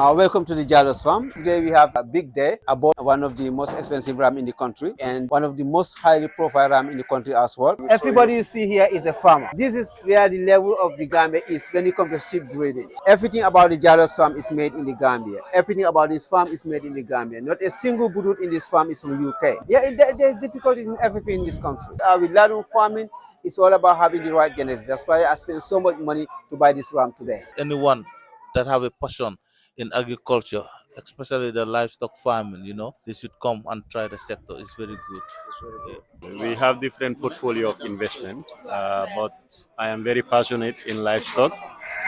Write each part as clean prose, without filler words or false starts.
Welcome to the Jalos Farm. Today we have a big day about one of the most expensive ram in the country and one of the most highly profile ram in the country as well. Everybody you see here is a farmer. This is where the level of the Gambia is when it comes to sheep breeding. Everything about the Jalos Farm is made in the Gambia. Everything about this farm is made in the Gambia. Not a single budut in this farm is from UK. There's difficulties in everything in this country. With ladum farming, it's all about having the right genetics. That's why I spent so much money to buy this ram today. Anyone that have a passion in agriculture, especially the livestock farming, they should come and try the sector. It's very good. We have different portfolio of investment, but I am very passionate in livestock,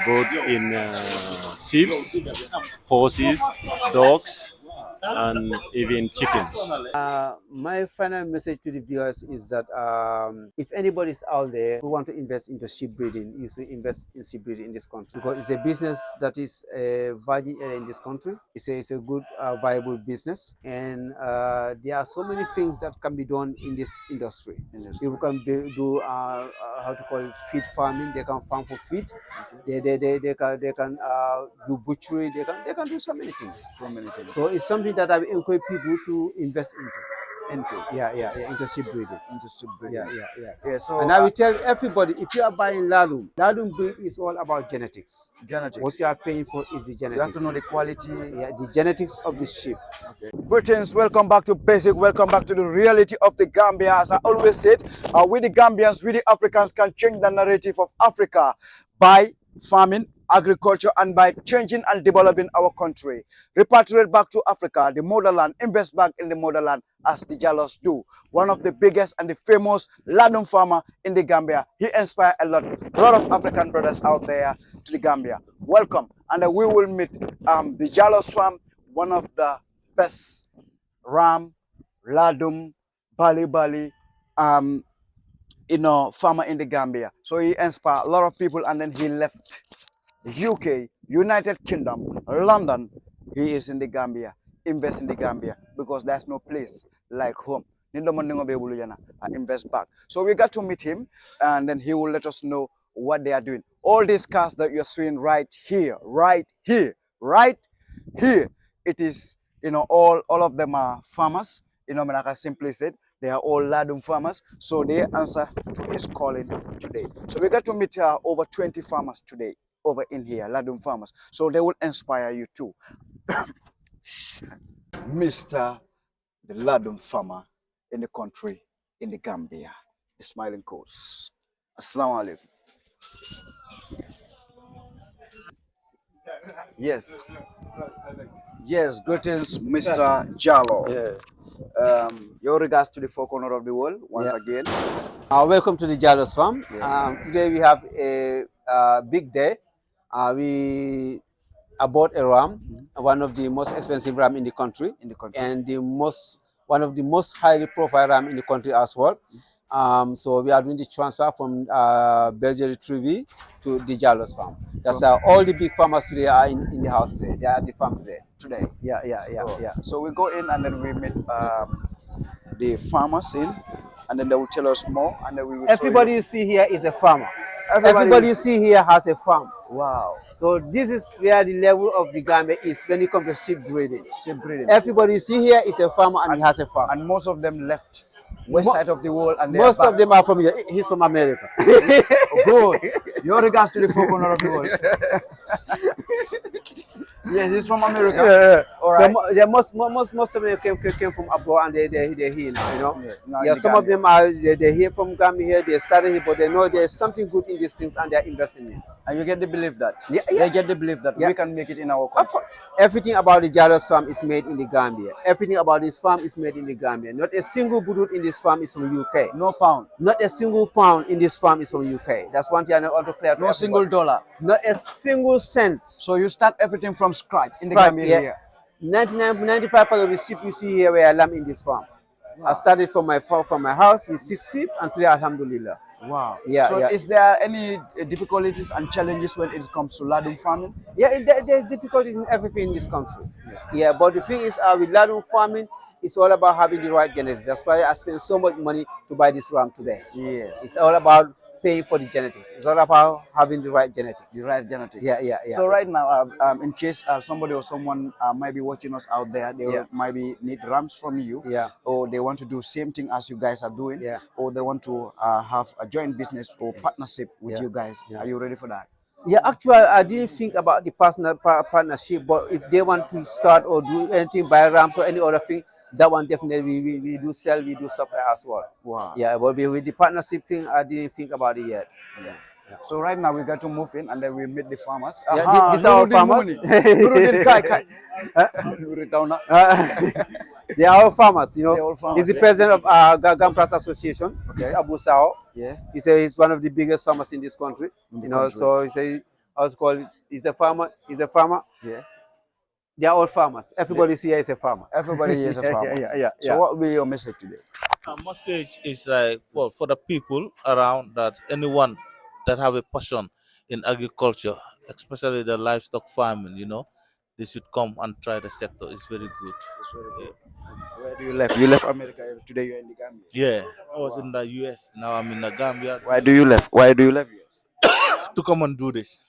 both in sheep, horses, dogs, and even chickens. My final message to the viewers is that if anybody is out there who want to invest into sheep breeding, you should invest in sheep breeding in this country because it's a business that is valued in this country. It's a good, viable business, and there are so many things that can be done in this industry. People can do how to call it feed farming. They can farm for feed. They can do butchery. They can do so many things. So it's something that I encourage people to invest into into sheep breeding. So And I will tell everybody, if you are buying ladum breed is all about genetics. What you are paying for is the genetics. you have to know the quality. The genetics of the sheep. Greetings, welcome back to Basic, welcome back to the reality of the Gambia. As I always said, we the Gambians, we the Africans can change the narrative of Africa by farming, agriculture, and by changing and developing our country. Repatriate back to Africa, the motherland, invest back in the motherland as the Jalos do. One of the biggest and the famous ladum farmer in the Gambia. He inspired a lot of African brothers out there to the Gambia. Welcome, and we will meet the Jalos farm, one of the best ram, ladum, bali, farmer in the Gambia. So he inspired a lot of people, and then he left the UK, United Kingdom, London. He is in the Gambia, invest in the Gambia because there's no place like home. Invest back. So we got to meet him, and then he will let us know what they are doing. All these cars that you're seeing right here, it is, all of them are farmers. Like I simply said, they are all ladum farmers, so they answer to his calling today. So we got to meet over 20 farmers today over in here, ladum farmers. So they will inspire you too. Mr. the ladum farmer in the country, in the Gambia, the smiling coast. Assalamu alaikum. Yes, greetings, Mr. Jalo. Your regards to the four corners of the world once again. Welcome to the Jalos Farm. Today we have a big day. We bought a ram, one of the most expensive ram in the country, and one of the most highly profile ram in the country as well. So we are doing the transfer from Belgian Trivi to the Jalos Farm. That's all the big farmers today are in the house today. They are at the farm today. So we go in and then we meet the farmers in, and then they will tell us more, and then we will Everybody you see here is a farmer. Everybody you see here has a farm. Wow. So this is where the level of the Gambia is when it comes to sheep breeding. Everybody you see here is a farmer, and he has a farm. And most of them left west side of the world, and most of them are from here. He's from America. Good. Your regards to the four corners of the world. Yes, he's from America. All right. So most of them came from abroad, and they're here now. Some of them are they're here from Gambia here. They started here, but they know there's something good in these things, and they're investing in it. And you get the belief that they get the belief that we can make it in our country. Everything about the Jalos farm is made in the Gambia. Everything about this farm is made in the Gambia. Not a single budut in this farm is from UK. No pound. Not a single pound in this farm is from UK. That's one thing I want to clear. No single dollar. Not a single cent. So you start everything from scratch in the Gambia here. 95% of the sheep you see here were lamb in this farm. Wow. I started from my house with 6 sheep, and today, alhamdulillah. Wow. Is there any difficulties and challenges when it comes to ladum farming? There's difficulties in everything in this country. But the thing is, with ladum farming, it's all about having the right genetics. That's why I spent so much money to buy this ram today. Yes. It's all about paying for the genetics. It's all about having the right genetics. The right genetics. Yeah. So right now, in case somebody or someone might be watching us out there, they might be need rams from you, Yeah. or they want to do same thing as you guys are doing, Yeah. or they want to have a joint business or partnership with you guys. Are you ready for that? Yeah, actually, I didn't think about the partnership, but if they want to start or do anything by rams or any other thing, that one definitely we do sell, we do supply as well. Wow. Yeah, but with the partnership thing, I didn't think about it yet. Yeah. So right now we got to move in and then we meet the farmers. Yeah, these are our farmers. Nurudin Kai Kai. Nurudin Dauna. They are all farmers, you know. They're all farmers, He's the yeah. president of Gampras Association. Okay. He's Abu Sao. Yeah. He's one of the biggest farmers in this country. In the You know, country. so he's a farmer. He's a farmer. Yeah. They are all farmers. Everybody here is a farmer. Everybody is a farmer. Yeah. So what will be your message today? Our message is like for the people around that anyone that have a passion in agriculture, especially the livestock farming, you know, they should come and try the sector. It's very good. Where do you left? You left America. Today you're in the Gambia. Yeah, I was in the US. Now I'm in the Gambia Why do you left? Why do you left? Yes. to come and do this.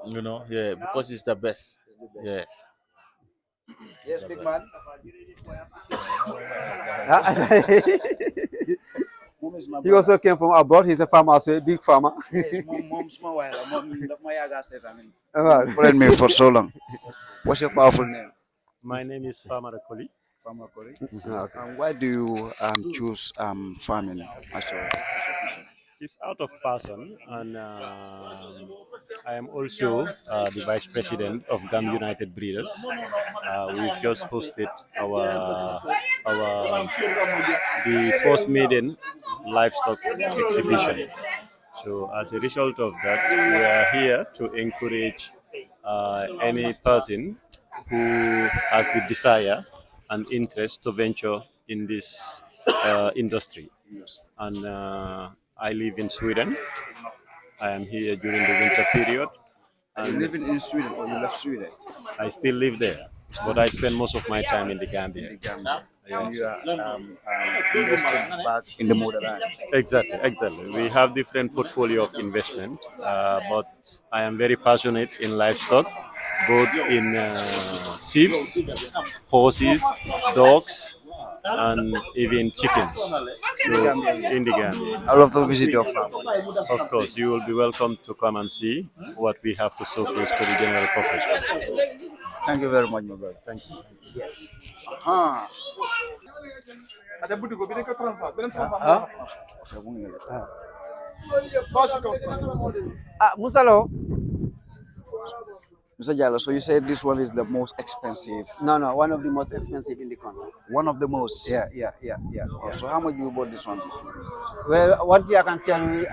You know, yeah, because it's the best. Yes. Yes, big man. Mom is my He also came from abroad. He's a farmer, also a big farmer. mom's my wife. My yaga said, Alright. followed me for so long. What's your powerful name? My name is Farmer Akoli. Farmer Corey. Okay. Why do you choose farming as a vision? It's out of passion, and I am also the vice president of GAM United Breeders. We just hosted our the first maiden livestock exhibition. So as a result of that, we are here to encourage any person who has the desire and interest to venture in this industry. And I live in Sweden. I am here during the winter period, Are you and living in Sweden or you left Sweden? I still live there. But I spend most of my time in the Gambia. And you are investing back in the motherland. Exactly. We have different portfolio of investment, but I am very passionate in livestock, both in sheep, horses, dogs, and even chickens. So in the Gambia. I love to visit your farm. Of course, you will be welcome to come and see what we have to showcase to the general public. Thank you very much, my brother. Thank you. Yes. Musalo? Mr. Jallo, so you said this one is the most expensive. No, one of the most expensive in the country. One of the most. Yeah. So how much you bought this one? Well, what I can tell you,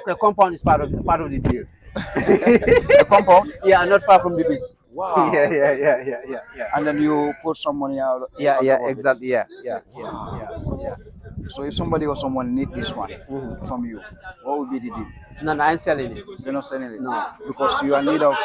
the compound is part of the deal. The compound? Yeah, not far from the beach. Wow. Yeah. And then you put some money out. Yeah, on top of it. exactly. Yeah. So if somebody or someone need this one from you, what would be the deal? No, I'm selling it. You're not selling it? No. Because you are in need of.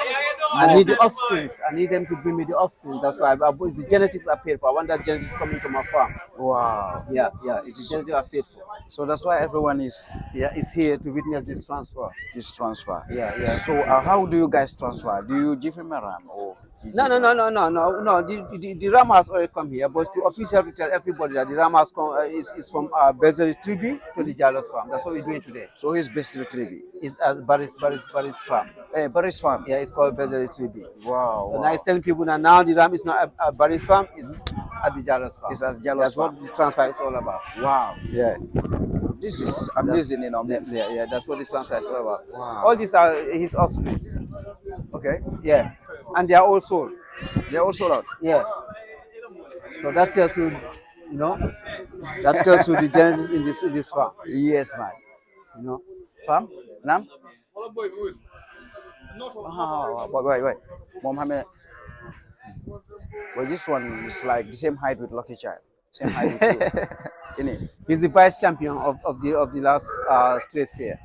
I need the offsprings. I need them to bring me the offsprings. That's why the genetics are paid for. I want that genetics to come into my farm. Wow. Yeah. It's the genetics are paid for. So that's why everyone is It's here to witness this transfer. this transfer. Yeah. So how do you guys transfer? Do you give him a ram or? No. The ram has already come here, but to officially tell everybody that the ram has come is from Bezeri Tribi to the Jalos farm. That's what we're doing today. So he's based in Tribi. It's at Barry's farm. Hey, Barry's farm. Yeah, it's called Bezeri Tribi. Wow. So now it's telling people that now the ram is not at Barry's farm, it's at the Jalos farm. It's at Jalos That's farm. what the transfer is all about. Wow. Yeah. This is amazing, you know. Yeah, that's what the transfer is all about. Wow. All these are his offsprings. Okay. Yeah. And they are all sold. They're all sold out. Yeah. So that tells you, that tells you the genesis in this farm. Yes, man. You know. Farm? Nam? Wait. Mom, how many? Well, this one is like the same height with Lucky Child. Same height with you. Innit? He's the vice champion of the last trade fair.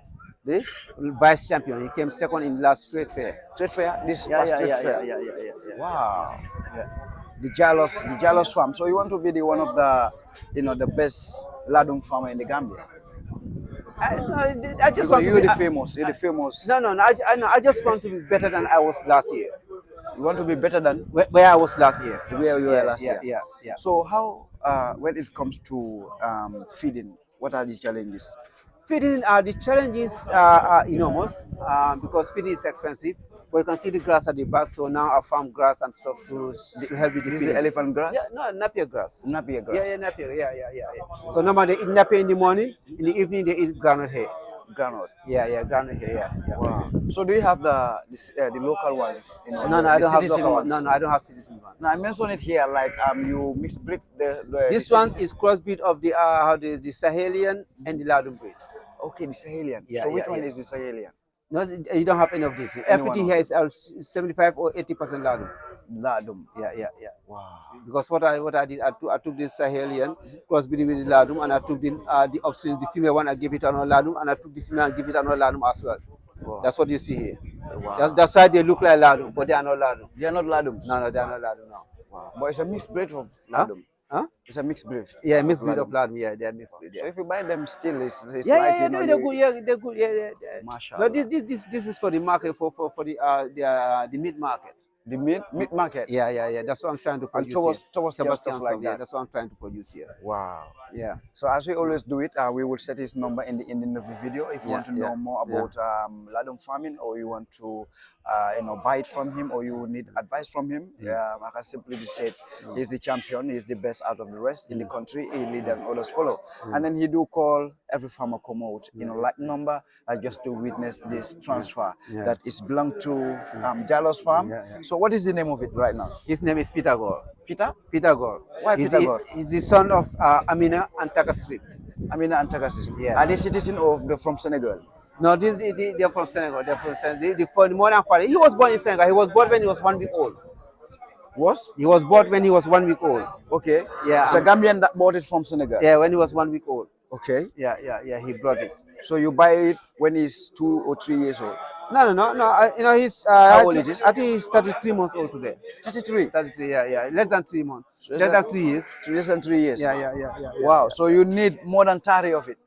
This vice champion. He came second in the last trade fair. Trade fair? This Yeah. past trade fair? Yeah. Wow. The Jalos farm. So you want to be the one of the, the best ladung farmer in the Gambia? I just Because want to you're be, the famous. You're the famous. no, no, no. I just want to be better than I was last year. You want to be better than Where I was last year. where you were Yeah, last yeah, year. yeah, yeah. So how, when it comes to feeding, what are the challenges? Feeding, the challenges are enormous because feeding is expensive. But you can see the grass at the back, so now I farm grass and stuff to help with the This is feeding. the elephant grass? Yeah, no, napier grass. Napier Yeah, grass. yeah, napier. Yeah. So normally they eat napier in the morning. In the evening they eat groundnut hay. Groundnut. Yeah, groundnut hay. Yeah. Wow. So do you have the local ones? You know, No, the I don't have citizen local one. ones? No, I don't have citizen one. Now I mentioned it here, like you mix breed This the one citizen. is crossbreed of the Sahelian and the Ladum breed. Okay, the Sahelian. Yeah, So which yeah, one yeah. is the Sahelian? No, you don't have any of this. Any one Everything of here is 75 or 80% Ladum. Ladum. Yeah. Wow. Because what I did, I took this Sahelian crossbreed with the Ladum, and I took the options, the female one, I gave it another Ladum, and I took the female and give it another Ladum as well. Wow. That's what you see here. Wow. That's why they look like Ladum, but they are not Ladum. They are not Ladums. No, they are not Ladum. No. Wow. But it's a mixed breed of Huh? Ladum. Huh? It's a mixed breed. Yeah, mixed breed of Ladum. Yeah, they are mixed breed. So Yeah. if you buy them still, it's Yeah, like yeah, you know, they're good. Yeah, they're good. Yeah. Mashallah. But this is for the market for the meat market. The meat market. Yeah. That's what I'm trying to And produce towards here. Sebastian Sebastian stuff like yeah, that. that's what I'm trying to produce here. Wow. Yeah. So as we always do it, we will set his number in the ending of the video. If you want to know more about ladum farming, or you want to buy it from him, or you need advice from him, I can simply just say he's the champion, he's the best out of the rest in the country. He lead and others follow. And then he do call every farmer come out, like number, just to witness this transfer that is belong to Jalos Farm. So what is the name of it right now? His name is Peter Gore. Peter Gore. Why Peter Gore? He's the son of Amina and Takasri. Amina and Tagasis. Yeah. Are they citizens from Senegal? No, they're from Senegal. They're from Senegal. For more than 40. He was born in Senegal. He was born when he was 1 week old. He was born when he was 1 week old. Okay. Yeah. It's a Gambian that bought it from Senegal. Yeah, when he was 1 week old. Okay. Yeah. He brought it. So you buy it when he's 2 or 3 years old. No. He's How old it is? I think he's 33 months old today. 33. 33. Yeah. Less than 3 months. Less than 3 years. Less than 3 years. Yeah. Wow. So you need more than 30 of it.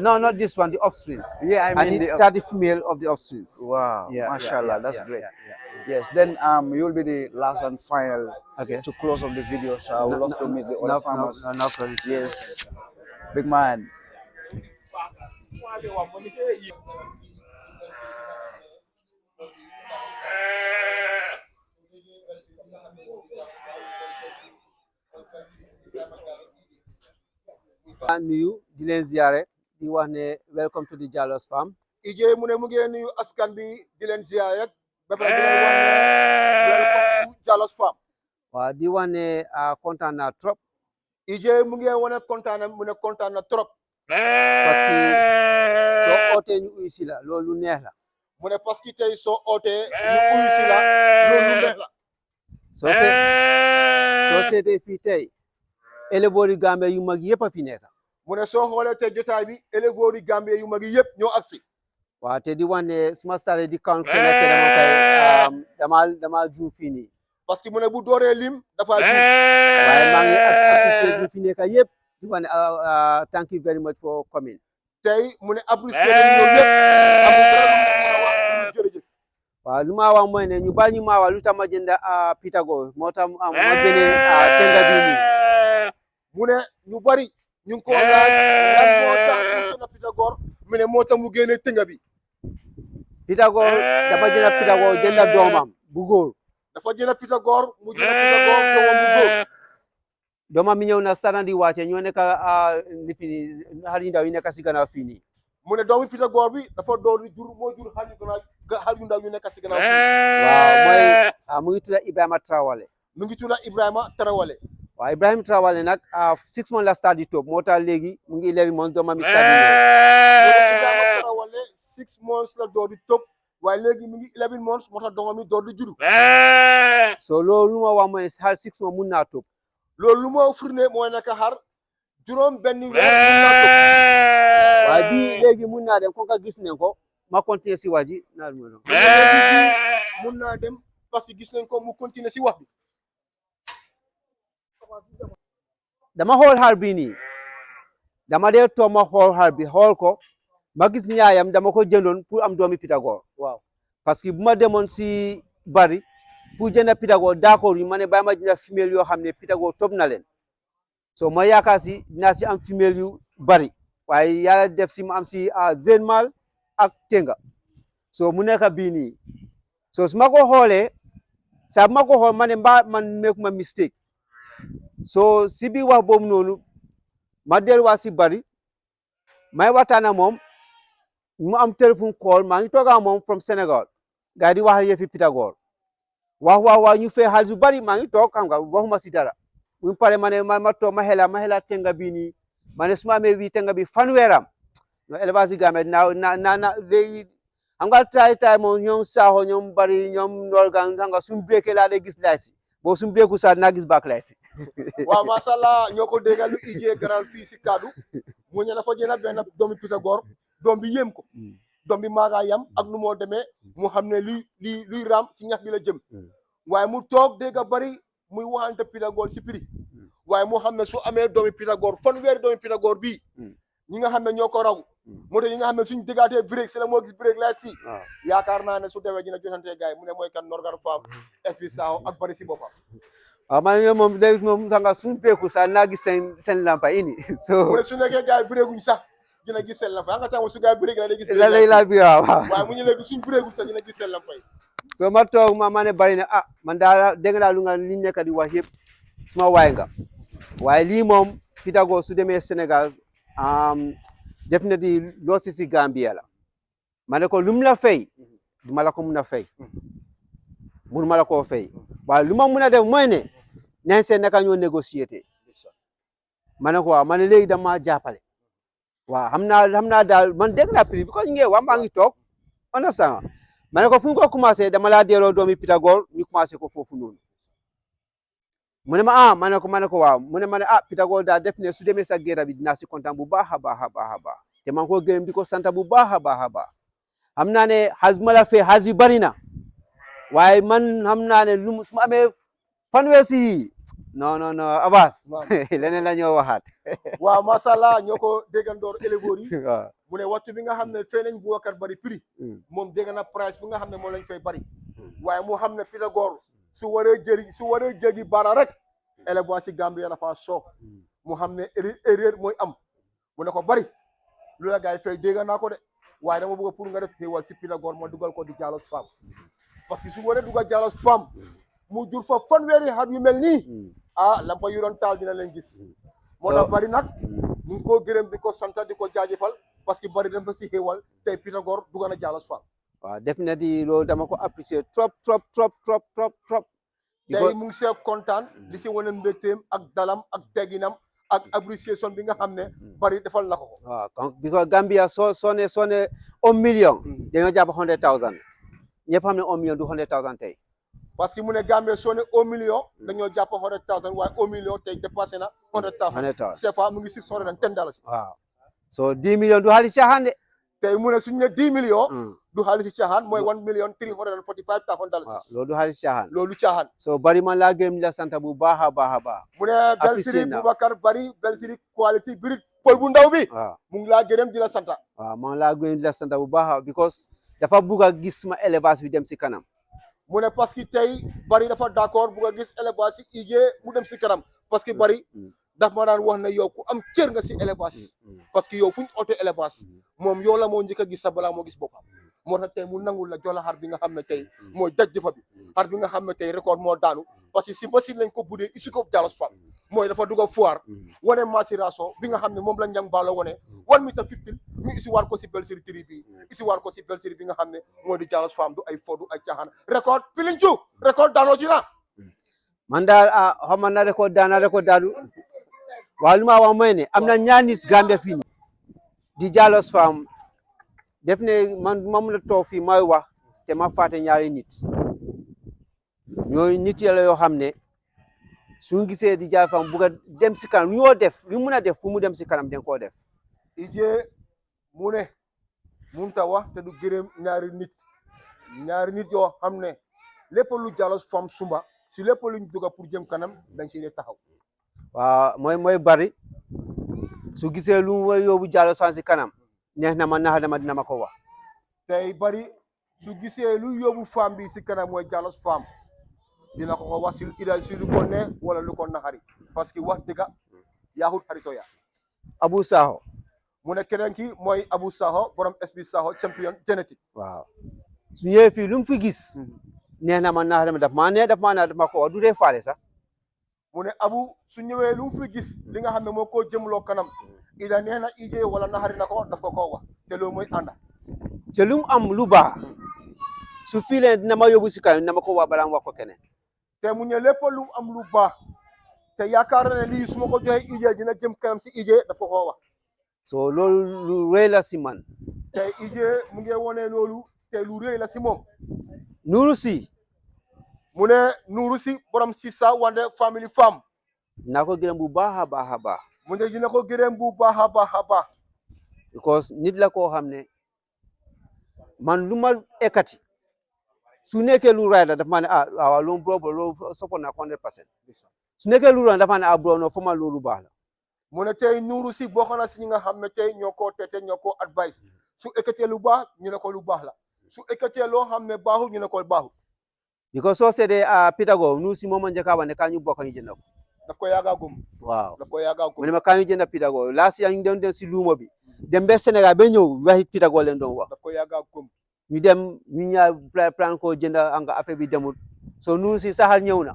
No, not this one. The offsprings. Yeah, I mean need the 30 female of the offsprings. Wow. Yeah, Mashallah. That's great. Yeah. Yes. Then you'll be the last and final Okay. to close of the video. So I would love to meet the other farmers. No problem. Yes. Big man. nuyu di leen ziare di wax ne welcome to the Jalos Farm. Ije mu ne mu ngi nuyu askan bi di leen ziar rek ba pare di leen wax ne welcome to Jalos Farm. waaw di wax ne kontaan naa trop. Ije mu ngi wane kontaan na trop. parce que soo ootee ñu uyu si la loolu neex la. mu ne parce que tey soo ootee ñu uyu si la loolu neex la. soo seetee fii tey éleveurs yu Gambie yu mag yëpp a fi nekk. mu ne soo xoolee tey jotaay bi éleveurs yu Gambie yu mag yëpp ñoo agsi. waaw te di wax ne suma stare di kan kenn dama juum fii nii. parce que mu ne bu dooree lim dafa juum. waaye maa ngi apprécié ñu fi nekk yëpp di wax ne thank you very much for coming. tey mu ne apprécié nañu ñoom ñëpp amul dara lu mu wax jërëjëf. waaw lu ma wax mooy ne ñu bàyyi ñu ma wax lu tax ma jënd Peter Gore moo tax ma génnee tenga bii nii. mu ne ñu bari ñu ngi ko laaj lan moo tax mu jënd Peter Gore mu ne moo tax mu génnee tenga bi. Peter Gore dafa jënd Peter Gore jënd doomam bu góor. dafa jënd Peter Gore mu jënd Peter Gore doomam bu góor. doomam mi ñëw na stade di wàcce ñoo nekk li fi nii xale yu ndaw yi nekk si gannaaw fii nii. mu ne doomu Peter Gore bi dafa door di jur moo jur xale yu ndaw yu nekk si gannaaw fii. waaw mooy mu ngi tudd Ibrahima Traoré. mu ngi tudd Ibrahima Traoré. waaw Ibrahima Traoré nag 6 months la stade di toog moo tax léegi mu ngi 11 months doomam mi stade di ñëw. mu ne Ibrahima Traoré 6 months la door di toog waaye léegi mu ngi 11 months moo tax doomam mi door di juru. so loolu lu ma wax mooy xar 6 months mun naa toog. loolu lu ma firnde mooy nekk xar juróom benn weer mun naa toog. waaye bii léegi mun naa dem kon ka gis nañ ko ma continuer si wax ji naa mun naa dem parce que gis nañ ko mu continuer si wax bi. dama xool xar bi nii dama dee toog ma xool xar bi xool ko ma gis ñaayam dama ko jëndoon pour am doomi Pythagore waaw parce que bu ma demoon si bari pour jënd Pythagore d'accord yu ma ne bàyyi ma jënd femelle yoo xam ne Pythagore topp na leen so ma yaakaar si dinaa si am femelle yu bari waaye yàlla def si ma am si jeune mâle ak tenga so mu nekk bii nii so su ma ko xoolee saa bu ma ko xool ma ne mbaa man make ma mistake so si biir wax boobu noonu ma delluwaat si bari may waxtaan ak moom mu am téléphone call maa ngi toog ak moom from Sénégal gars yi di wax yëfi Pythagore wax ñu fay xaalis bu bari maa ngi toog xam nga waxuma si dara bu pare ma ne ma toog ma xela tenga bii nii ma ne su ma amee bii tenga bi fanweeram no élevage yi Gambie na léegi xam nga tay moom ñoom saaxo ñoom bari ñoom norgan xam nga suñu break laa day gis light si boo suñu breaku saa naa gis back light si waaw macha allah ñoo ko déggal lu ijee garal fii si kaddu mu ne dafa jënd benn doomi Pythagore doom bi yéem ko doom bi maaga yam ak nu moo demee mu xam ne luy raam si ñax bi la jëm waaye mu toog dégga bari muy waxante Pythagore si prix waaye mu xam ne su amee doomi Pythagore fanweeri doomi Pythagore bii ñi nga xam ne ñoo ko raw moo tax ñi nga xam ne suñ déggaatee break si la moo gis break laa si yaakaar naa ne su demee dina jotante gars yi mu ne mooy kan Norgar Farm FP Sao ak bari si boppam waaw man ñoom moom léegi moom sax nga suñu breaku saa naa gis seen lampa ini so mu ne su nekkee gars yi breakuñ sax dina gis seen lampa nga tax su gars yi break la day gis la lay laa bi waaw waaye mu ñu léegi suñ breakul sax dina gis seen lampa yi so ma toog ma ne bari ne man daal dégg naa lu nga li nekk di wax yëpp suma waay nga waaye lii moom Pythagore su demee Sénégal def na di loo si Gambia la ma ne ko lu mu la fay du ma la ko mun a fay mun ma la koo fay waaye lu ma mun a def mooy ne nañ seen naka ñoo négocier ma ne ko waaw ma ne léegi dama jàppale waaw xam naa daal man dégg naa prix bi ko ñu ngi wax maa ngi toog understand ma ne ko fu ñu ko commencé dama laa delloo doomi Pythagore ñu commencé ko foofu noonu mu ne ma ma ne ko waaw mu ne ma ne Pythagore daal def ne su demee sa géra bi dinaa si kontaan bu baax a baax te maa ngi ko gërëm di ko sant bu baax a baax xam naa ne xaalis bu ma la fee xaalis bi bari na waaye man xam naa ne lu su ma amee fanweer si non Abass leneen la ñoo waxaat waaw macha allah ñoo ko déggandoor éleveurs yi waaw mu ne waxtu bi nga xam ne fee nañ Boubacar bari prix moom dégg na price bi nga xam ne moom lañ fay bari waaye mu xam ne Pythagore su waree jéggi baara rek élevage si Gambie dafa soox mu xam ne erreur mooy am mu ne ko bari lu la gars yi fay dégg naa ko de waaye dama bëgg pour nga def xéewal si Pythagore ma dugal ko di Jallows Farm parce que su waree dugal Jallows Farm mu jur fa fanweeri xar yu mel nii lampa yu doon taal dina leen gis moo tax bari nag ñu ngi koo gërëm di ko sant di ko jaajëfal parce que bari dem fa si xéewal tey Pythagore dugal na Jallows Farm waaw def na di loolu dama ko apprécier trop tey mu ngi see kontaan di si wane mbégteem ak dalam ak tegginam ak appréciation bi nga xam ne bari defal na ko waaw because Gambia soo ne 1 million dañoo jàpp 100,000 ñëpp xam ne 1 million du 100,000 tey parce que mu ne Gambie soo ne 1 million dañoo jàpp 100,000 waaye 1 million tey dépassé na 100,000 CFA mu ngi $610 waaw so 10 million du xaalis caaxaan de tey mu ne suñu ne 10 millions du xaalis caaxaan mooy $1,345,000 waaw loolu du xaalis caaxaan loolu caaxaan so bari man laa gërëm di la sant bu baax a baax mu ne Belsiri Boubacar bari Belsiri quality birit pol bu ndaw bi waaw mu ngi laa gërëm di la sant waaw man laa gërëm di la sant bu baax because dafa bugg a gis ma élevage bi dem si kanam mu ne parce que tey bari dafa d'accord bugg a gis élevage si igee mu dem si kanam parce que bari daf ma daan wax ne yow ku am cër nga si élevage parce que yow fu ñu oote élevage moom yow la moo njëkk a gis sa balaa moo gis boppam moo tax tey mu nangul la jola xar bi nga xam ne tey mooy daj jëfa bi xar bi nga xam ne tey record moo daanu parce que si machine lañ ko budee isi ko Jallows Farm mooy dafa dugg a foire wane macération bi nga xam ne moom la njang baalo wane 1 metre 15 ñu isi war ko si Belsiri tri bi isi war ko si Belsiri bi nga xam ne mooy di Jallows Farm du ay fo du ay caaxaan record pilincu record daanoo ci na man daal xam na record daanu waaw lu ma wax mooy ne am na ñaar nit Gambia fii nii di Jallows Farm def ne man ma mun a toog fii may wax te ma fàtte ñaari nit ñooy nit yàlla yoo xam ne suñu gisee di Jallows Farm bugg a dem si kanam lu mun a def fu mu dem si kanam den koo def ijee mu ne munta wax te du gërëm ñaari nit yoo xam ne lépp lu Jallows Farm sumba si lépp luñ dugga pour jëm kanam dañ si dee taxaw waaw mooy bari su gisee lu mu yóbbu Jallows Farm si kanam neex na ma naxa dama dina ma ko wax tey bari su gisee lu yóbbu femme bi si kanam mooy Jallow femme dina ko wax si lu ko ne wala lu ko naxari parce que wax dëgga yaaxul xarito ya Abu Saho mu ne keneen ki mooy Abu Saho borom SB Saho champion génétique waaw su ñëwee fii lu mu fi gis neex na ma naxa dama daf maa ne daf maa naa daf ma ko wax du dee faale sax mu ne Abu su ñëwee lu mu fi gis li nga xam ne moo koo jëmloo kanam ida neex na ije wala naxari na ko daf ko koo wax te loolu mooy ànda te lu mu am lu baax su fii leen dina ma yóbbu si kanam dina ma ko wax balaa mu wax ko keneen te mu ne lépp lu mu am lu baax te yaakaar na ne lii su ma ko joxee ije dina jëm kanam si ije daf ko koo wax so loolu lu rëy la si man te ije mu ngi wone loolu te lu rëy la si moom Nuru Si mu ne Nuru Si borom Sisa Wande family femme naa ko gërëm bu baax a baax a baax mu ne dina ko gërëm bu baax a baax a baax because nit la koo xam ne man lu ma ekkati su nekkee lu raay la dafa ma ne waaw loolu bro loolu support naa 100% su nekkee lu raay dafa ne bro no fo ma loolu baax la mu ne tey Nuru Si bokk na si ñi nga xam ne tey ñoo ko tete ñoo ko advice su ekkatee lu baax ñu ne ko lu baax la su ekkatee loo xam ne baaxul ñu ne ko baaxul because soo seetee Pitago Nuru Si moom ma njëkk a wax ne kaa ñu bokk ñu jënd ko daf ko yaaga gum waaw daf ko yaaga mu gum ne ma kaa ñu jënd Pitago last year ñu dem si luuma bi dem ba Sénégal ba ñëw waxi Pitago leen doon wax daf ko yaaga gum ñu dem ñu ñaar plan ko jënd anga affaire bi demul so Nuru Si saxal ñëw na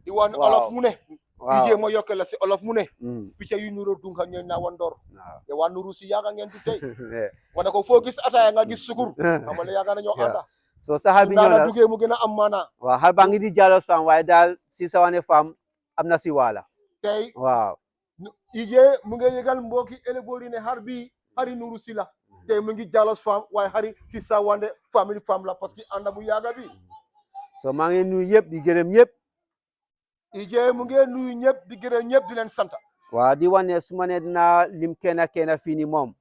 di wax waaw olof mu ne waaw ije ma yokke la si olof mu ne picca yu nuroo dunga ñooy naa wandoor te waa Nuru Si yaaga ngeen du tey ma ne ko foo gis ataaya nga gis sukur ama ne yaaga na ñoo ànda so saxal bi ñëw na duggee mu gën a am maana waaw xar baa ngi di Jallow fam waaye daal Sisa Wande fam am na si waala tey waaw ije mu ngi yëgal mbokki éleveur yi ne xar bi xari Nuru Si la tey mu ngi Jallow fam waaye xari Sisa Wande family fam la parce que ànda bu yaaga bi so maa ngi nuyu yëpp di gërëm ñëpp ije mu ngi nuyu ñëpp di gërëm ñëpp di leen sant waaw di wane su ma ne dinaa lim kenn fii ni moom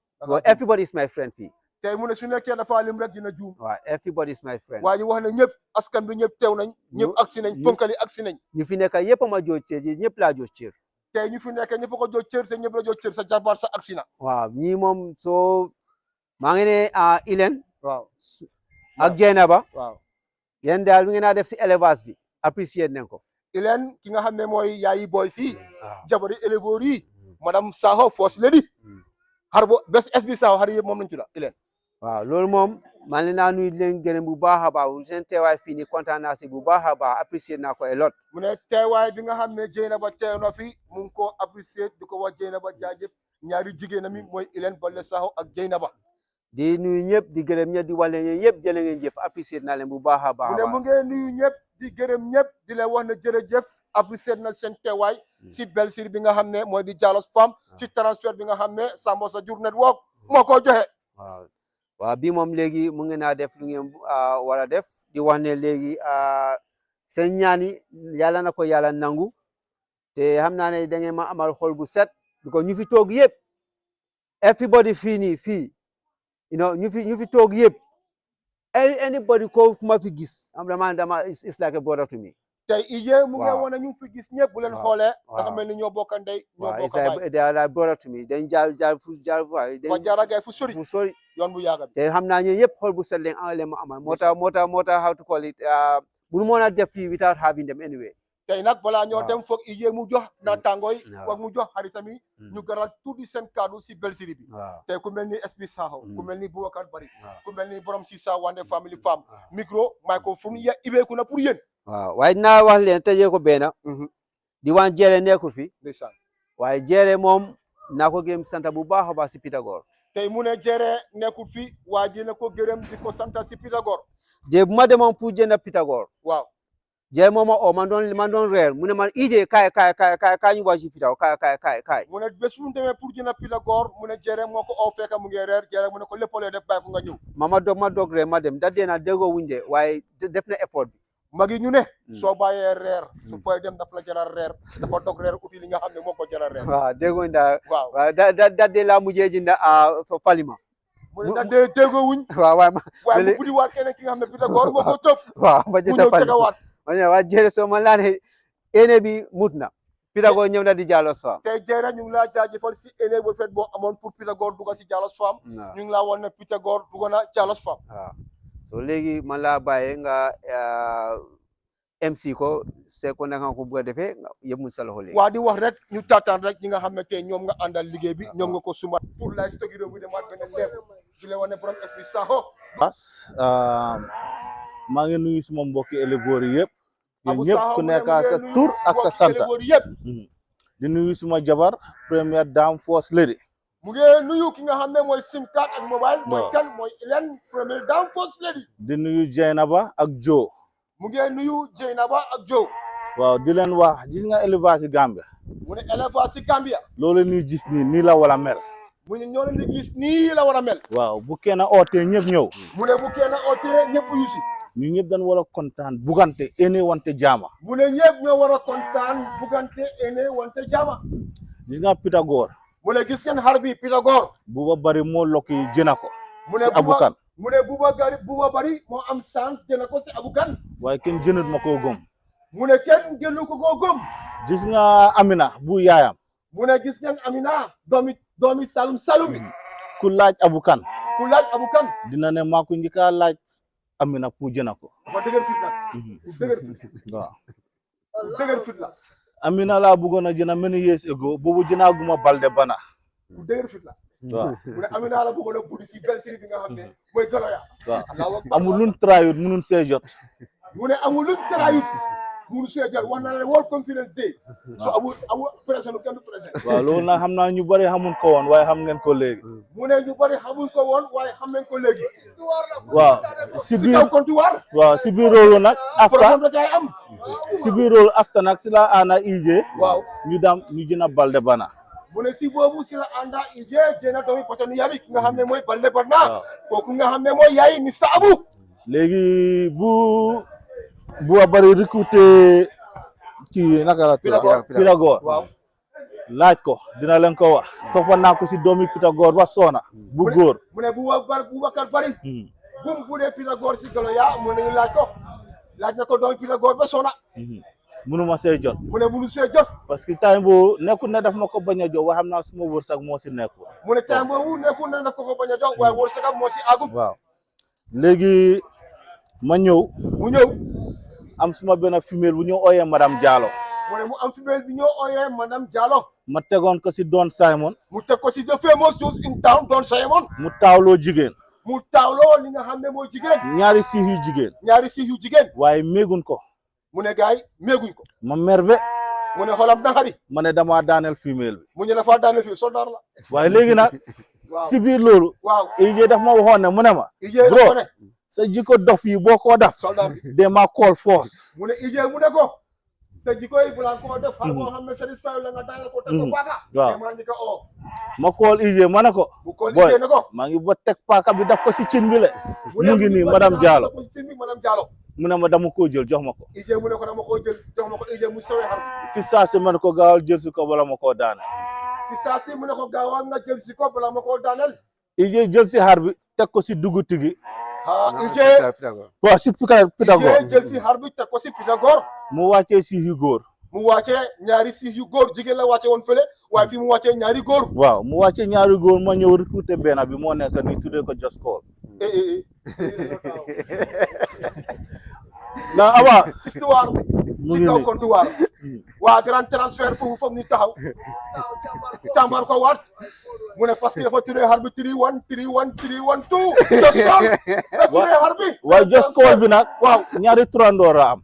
everybody is my friend fii tey mu ne su nekkee dafa lim rek dina juum waaw everybody is my friend waa ji wax ne ñëpp askan bi ñëpp teew nañ ñëpp agsi nañ ponkali agsi nañ ñu fi nekk yëpp ma jox cër ñëpp laa jox cër tey ñu fi nekk ñëpp ko jox cër sa ñëpp la jox cër sa jarbaar sa agsi na waaw ñii moom soo maa ngi ne Ilen waaw ak Jeynaba waaw yéen daal mi ngeen a def si élevage bi apprécier nañ ko Ilen ki nga xam ne mooy yaayi boy si jabari éleveur yi madame Saho first lady xar bo bés SB Saho xar yëpp moom lañ tudda Ilen waaw loolu moom maa ngi leen nuyu di leen gërëm bu baax a baax seen teewaay fii nii kontaan naa si bu baax a baax apprécier naa ko a lot mu ne teewaay bi nga xam ne Jeynaba teew na fi mu ngi ko apprécier di ko wax Jeynaba jaajëf ñaari jigéen mi mooy Ilen Balde Saho ak Jeynaba di nuyu ñëpp di gërëm ñëpp di wàlle ñeen yëpp jërë ngeen jëf apprécier naa leen bu baax a baax mu ne mu ngi nuyu ñëpp di gërëm ñëpp di leen wax ne jërëjëf apprécier na seen teewaay si Belsiir bi nga xam ne mooy di Jallow fam ci transfert bi nga xam ne Samboo Sa Jur Network moo ko joxe waaw waaw bii moom léegi mu ngeen a def lu ngeen war a def di wax ne léegi seen ñaani yàlla na ko yàlla nangu te xam naa ne da ngeen ma amal xol bu set because ñu fi toog yëpp everybody fii nii fii ñu fi toog yëpp anybody ko ma fi gis am dama it's like a brother to me tey ije mu ngi wane ñu fi gis ñëpp bu leen xoolee dafa mel ni ñoo bokk ndey ñoo bokk baay they are like brother to me dañ jaar fu jaaragay fu sori yoon bu yàgg bi te xam naa ñe yëpp xol bu set leen ma amal moo tax how to call it bunu mën a def fii without having them anyway tey nag balaa ñoo dem foog ije mu jox naataangoo yi wax mu jox xaritam yi ñu garal tuuti seen kaddu si Belsiir bi tey ku mel ni SB Saho ku mel ni Boubacar Bari ku mel ni borom Sisa Wande family femme micro microphone ya ibeeku na pour yéen waaw waaye dinaa wax leen tëjee ko benn di waan jeere nekkul fi ndeysaan waaye jeere moom naa ko gërëm sant bu baax a baax si Pythagore tey mu ne jeere nekkul fi waa ji na ko gërëm di ko sant si Pythagore de bu ma demoon pour jënd Pythagore waaw jeere moom man doon reer mu ne man ije kaay ñu wax si Pythagore kaay mu ne bés bu ñu demee pour jënd Pythagore mu ne jeere moo ko oo fekk mu ngi reer jeere mu ne ko lépp loo def bàyyi ko nga ñëw ma dog reer ma dem da dee na déggoo wuñ de waaye def na effort bi magi ñu ne soo bàyyee reer su koy dem daf la jaral reer dafa dog reer uti li nga xam ne moo ko jaral reer waaw déggoo daal waaw da dee laa mujjee jënd falima mu ne da dee déggoo wuñ waaye mu buddi waat keneen ki nga xam ne Pythagore moo ko topp waaw ma jënd falima tegawaat waa jeere soo ma laa ne ene bi mut na Pythagore ñëw na di Jallows Farm. tey Jeyra ñu ngi laa jaajëfal si éne bu fet boo amoon pour Pythagore dugg si Jallows Farm. waaw ñu ngi laa woon ne Pythagore dugg na Jallows Farm. waaw so léegi man laa bàyyee nga MC ko c'est ko naka ko bëgg a defee yëpp mu sa loxo léegi. waa di wax rek ñu taataan rek ñi nga xam ne tey ñoom nga àndal liggéey bi ñoom nga ko suma pour livestock yi bi demaat beneen level di la wane borom esprit Sakho. maa ngi nuyu suma mbokki éleveurs yi yëpp yéen Abou ñëpp Sakho ku mu ne nekk mu ngi sa nuyu tur ak sa mbokki santa éleveurs yëpp. di nuyu suma jabar première dame first lady mu ngi nuyu ki nga xam ne mooy sim card ak mobile. mooy kan mooy Hélène première dame first lady. di nuyu Jeynaba ak Joe mu ngi nuyu Jeynaba ak Joe. waaw di leen wax gis nga élevage Gambia mu ne élevage si Gambia. loolu nii gis nii la wala mel mu ne ñoo leen di gis nii la war a mel. waaw bu kenn ootee ñëpp ñëw mu ne bu kenn ootee ñëpp uyu si. ñu ñëpp dañ wala kontaan bugante ene wante jaama mu ne ñëpp ñoo war a kontaan bugante ene wante jaama. gis nga Pythagore mu ne gis ngeen xar bi Pythagore. buba bari moo lokki jëna ko mu ne si abukan mu ne buba bari moo am chance jëna ko si abukan. waaye kenn jënut ma koo gëm mu ne kenn gënu ko koo gëm. gis nga Amina bu yaayam mu ne gis ngeen Amina doomi Salum Salum bi. ku laaj abukan ku laaj abukan. dina ne maa ko njëkk a laaj Amina pour jëna ko dafa dëgër fit nag. dëgër fit. waaw dëgër fit la. Amina laa bëggoon a jëna many years ago boobu jënaaguma Balde Bana ku dëgër fit la. waaw mu ne Amina la bëggoon a buddi si benn série bi nga xam ne mooy Galoya. waaw amul luñ trayut mënun see jot mu ne amul luñ trayut munu see jot wax na ne World Confidence Day. so amul président kenn du président. waaw loolu nag xam naa ñu bari xamun ko woon waaye xam ngeen ko léegi mu ne ñu bari xamuñ ko woon waaye xam nañ ko léegi. waaw si si biir kaw comptoir. waaw si biir loolu nag after problème la kay am. si biir loolu after nag si la ana ije waaw ñu jëna Balde Bana mu ne si boobu si la ànda ije jéena doomi patanu yabi ki nga xam ne mooy Balde Bana. kooku nga xam ne mooy yaay Mr Abou. léegi bu a bari recruté kii naka la Pythagore waaw laaj ko dina leen ko wax toppa naa ko si doomi Pythagore ba soona bu góor mu ne Boubacar bari bum bu dee Pythagore si Galoya mu ne ñu laaj na ko doomi Pythagore ba soona mënuma see jot mu ne munu see jot. parce que time boobu nekkul ne daf ma ko bañ a jox waaye xam naa suma wërsëg moo si nekkul mu ne temps boobu nekkul ne daf ko bañ a jox waaye wërsëgam moo si àggut. waaw léegi ma ñëw mu ñëw am suma benn femelle bu ñu ooyee madame Diallo mu ne mu am femelle bi ñoo ooyee madame Diallo. ma tegoon ko si Don Simon mu teg ko si the famous Juice in town Don Simon. mu taawloo jigéen mu taawloo li nga xam ne mooy jigéen. ñaari siix yu jigéen ñaari si yu jigéen. waaye méegun ko mu ne gars yi méeguñ ko. ma merbe mu ne xolam naxari. ma ne damaa daaneel femelle bi mu ñu dafa daane fii soldaar la. waaye léegi nag waaw si biir loolu waaw. ije daf ma waxoon ne mu ne ma Ije bro ko ne sa jikko dof yi boo ko def soldaar de ma call force mu ne Ije mu ne ko sa jikko yi bu la ko def xar boo xam ne satisfait la nga daane ko teg ko paaka. waaw. maa ngi ko oo. ma call ije ma ne ko mu ko boy Ije ne ko. maa ngi ba teg paaka bi daf ko si cin bi le ne mu ngi nii madame Diallo madame Diallo. mu ne ma dama koo jël jox ma ko Ije mu ne ko dama koo jël jox ma ko Ije mu sowee xar. si saa si ma ne ko gaawal jël si ko bala ma koo daane si saa si mu ne ko gaawal nga jël si ko balaa ma koo daaneel. ije jël si xar bi teg ko si duguti gi Ije waaw si Pythagore Ije jël si xar bi teg ko si Pythagore. mu wàccee si yu góor mu wàccee ñaari si yu góor jigéen la wàcce woon fële waaye fii mu wàccee ñaari góor. waaw mu wàccee ñaari góor ma ñëw recruter benn bi moo nekk nii tuddee ko Just Call na aba histoire mu ci ngi kaw nii comptoir waa grand transfert foofu ni taxaw càmbar ko waat mu ne parce que dafa tuddee xar bi 3-1 3-1 3-1 2 Just Call dafa tuddee xar bi waaye Just Call bi nag waaw ñaari turandoor la am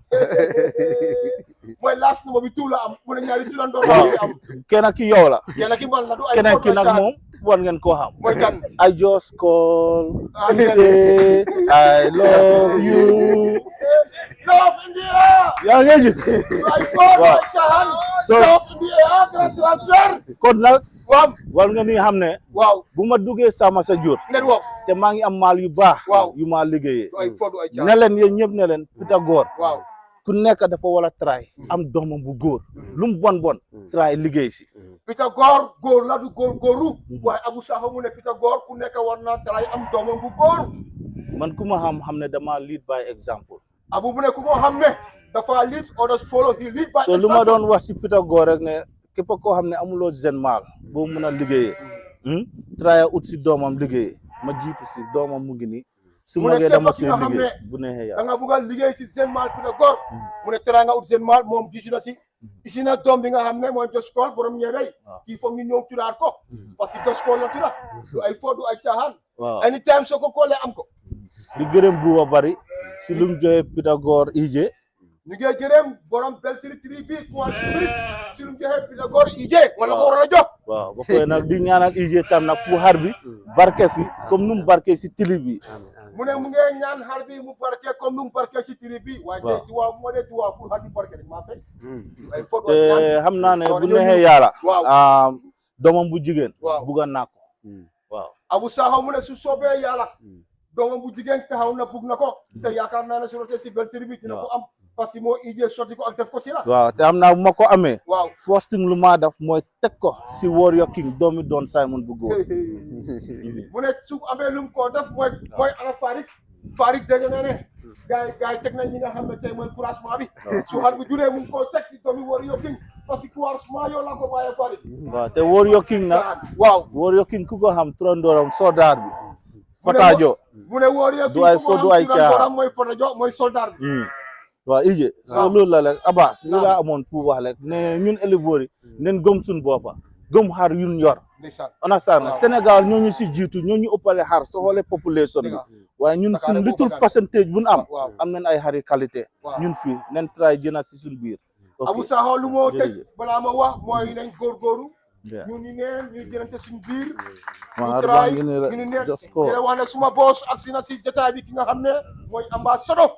mooy last number bi 2 la am mu ne ñaari turandoor waaw la am kenn ki yow la kenn ki man la du ay keneen ki nag moom war ngeen koo xam mooy kan I just call to say I love you love in the air yaa ngi gis ay góor waaw. ay caaxaan So- love in the air grand transfert kon nag waaw war nga ni xam ne waaw bu ma duggee sama sa jur network te maa ngi am maal yu baax Waaw. yu ma liggéeyee du ay fo du ay ne caaxaan leen yéen ñëpp ne leen Pythagore waaw ku nekk dafa war a try am doomam bu góor lu mu bon bon try liggéey si Pythagore góor la du góoru waaye Abou Sakho mu ne Pythagore ku nekk war naa try am doomam bu góor man ku ma xam ne dama lead by example Abou mu ne ku ko xam ne dafa lead others follow he lead by so lu ma doon wax si Pythagore rek ne képp koo xam ne amuloo jeune mal boo mun a liggéeyee traya ut si doomam liggéeyee ma jiitu si doomam mu ngi nii su mu ne magee dama képp ki see nga xam ne liggéey bu neexee da yàlla nga bugg a liggéey si seen maal Pythagore mu ne tera nga ut seen maal moom gisu na si isi na doom bi nga xam ne mooy Just Call borom ñeebey kii foog ñu ñëw tuddaat ko parce que Just Call la tudda du ay fo du ay caaxaan waaw anytime soo ko koolee am ko di gërëm buuba bari si lu mu joxe Pythagore IJ ñu ngi gërëm borom Belsiri tri bi tuwal si lu mu joxe Pythagore IJ man la ko war a jox waaw ba koy nag di ñaanal IJ tam nag pour xar bi barke fi comme nu mu barke si tili bi mu ne mu ngi ñaan xar bi mu barke comme nu mu barke si tri bi waaye waaw. duwaa moo ne duwaa pour xar bi barke rek maa fekk ay fo te xam naa ne bu neexee yàlla doomam bu jigéen waaw. bugga naa ko waaw Abu Saho mu ne su soobee yàlla doomam bu jigéen taxaw na bugg na ko te yaakaar naa ne su rote si Belsiri bi dina ko am parce que moo IJ sotti ko ak def ko si la waaw te xam naa bu ma ko amee waaw first thing lu maa def mooy teg ko si Warrior King doomi doon Simon bu góor mu ne su amee lu mu ko def mooy ana Farik dégg na ne gars yi teg nañ ñi nga xam ne tey mooy couragement bi su xar bi juree mu ngi koo teg si doomi Warrior King parce que couragement yow la ko bàyyee Farik waaw te Warrior King nag waaw Warrior King ku ko xam trondooram soldaar bi Fatajo mu ne Warrior King du ay fo du ay caaxaan mooy Fatajo mooy soldat bi waaw IJ so loolu la rek Abbas li laa amoon pour wax rek ne ñun éleveurs yi nen gëm suñ boppa gëm xar yun yor ndeysaan understand na Sénégal ñooñu si jiitu ñooñu ëppale xar soo xoolee population bi waaye ñun suñ little percentage bu ñu am nañ ay xari qualité ñun fii nen try jëna si suñ biir Abu Saho lu moo tëj balaa ma wax mooy nañ góorgóorlu ñu ni neen ñuy jënante suñ biir ñu try ñu ni neen dina wax ne suma boos ak si na si jotaay bi ki nga xam ne mooy ambassadeur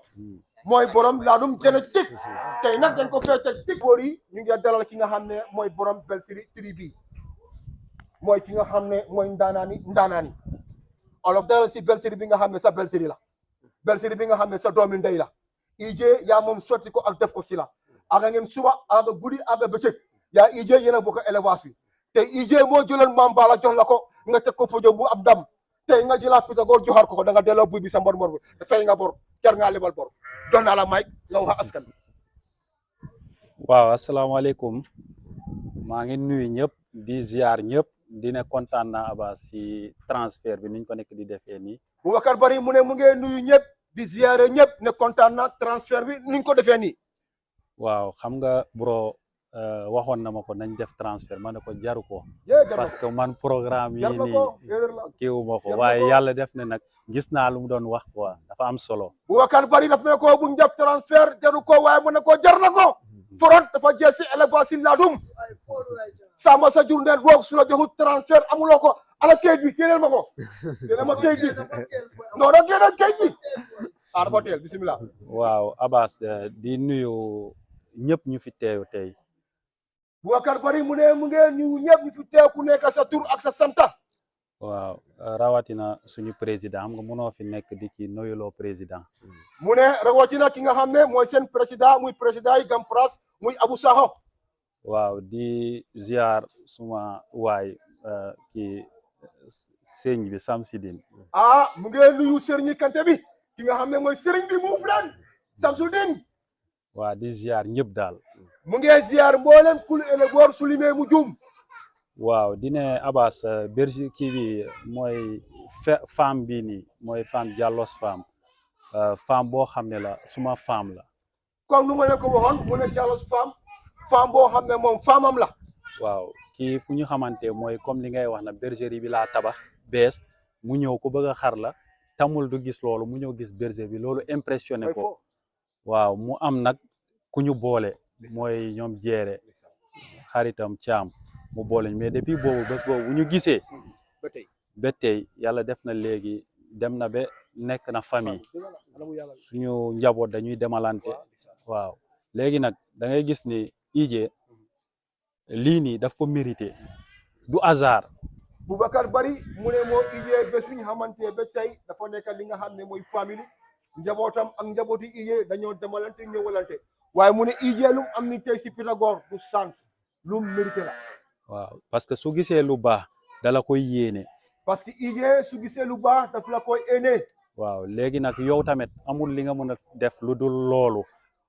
mooy borom laadum génétique tey nag dañ ko fee teg tig boor yi ñu ngi dalal ki nga xam ne mooy borom Belsiri tri bi mooy ki nga xam ne mooy ndaanaani olof dalal si Belsiri bi nga xam ne sa Belsiri la Belsiri bi nga xam ne sa doomi ndey la IJ yaa moom sotti ko ak def ko si la aga ngeen suba aga guddi aga bëccëg yaa IJ yéen a bokk élevage bi te IJ moo jëloon maam Bala jox la ko nga teg ko podium bu am ndam tey nga jëlaat Pythagore joxaat ko da nga delloo buy bi sa mbor bi te fay nga bor jar ngaa lebal bor jox naa la may nga wax askan waaw asalaamaaleykum maa ngi nuyu ñëpp di ziar ñëpp dina kontaan naa Abbas si transfert bi niñ ko nekk di defee nii Boubacar Bari mu ne mu ngi nuyu ñëpp di ziare ñëpp ne kontaan na transfert bi niñ ko defee nii waaw xam nga bro waxoon na ma ko nañ def transfert ma ne ko jaru ko parce que man programme yi nii kiiwu ma ko waaye yàlla def ne nag gis naa lu mu doon wax quoi dafa am solo Boubacar Bari daf ne ko buñ def transfert jaru ko waaye mu ne ko jar na ko forot dafa jeex si élevage si laadum sama sa jur ndeen roog su la joxut transfert amuloo ko ala kayit bi génneel ma ko génneel ma kayit bi non non génneel kayit bi dafa teel bisimilah waaw Abbas di nuyu ñëpp ñu fi teew tey Boubacar Bari mu ne mu ngi nuyu ñëpp ñu fi teew ku nekk sa tur ak sa santa waaw rawatina suñu président xam nga mënoo fi nekk di ki noyuloo président mu ne rawatina ki nga xam ne mooy seen président muy président yi Gampras muy Abu Saho waaw di ziar suma waay ki sëñ bi Samsidine mu ngi nuyu sëriñ Kanté bi ki nga xam ne mooy sëriñ bi muuf leen Samsudine waaw di ziar ñëpp daal mu ngi ziar mboolem kul éleveur su limee mu juum waaw dine Abbas berger kii bi mooy femme bii nii mooy femme Diallos femme femme boo xam ne la suma femme la comme nu ma leen ko waxoon mu ne Diallos femme boo xam ne moom femme am la waaw kii fu ñu xamante mooy comme li ngay wax na bergerie bi laa tabax bees mu ñëw ko bëgg a xar la tamul du gis loolu mu ñëw gis berger bi loolu impressionné ko waaw mu am nag ku ñu boole mooy ñoom jeere xaritam caam mu boole mais depuis boobu bés boobu bu ñu gisee ba tey yàlla def na léegi dem na ba nekk na famille suñu njaboot dañuy demalante waaw léegi nag da ngay gis ni IJ lii nii daf ko mérité du hasard Boubacar Bari mu ne moo IJ ba suñu xamante ba tey dafa nekk li nga xam ne mooy famille njabootam ak njabooti IJ dañoo demalante ñëwalante waaye mu ne IJ lu am ni tey si Pythagore du sens lu mérité la waaw parce que su gisee lu baax dala koy yéene parce que IJ su gisee lu baax daf la koy éene waaw léegi nag yow tamit amul li nga mën a def lu dul loolu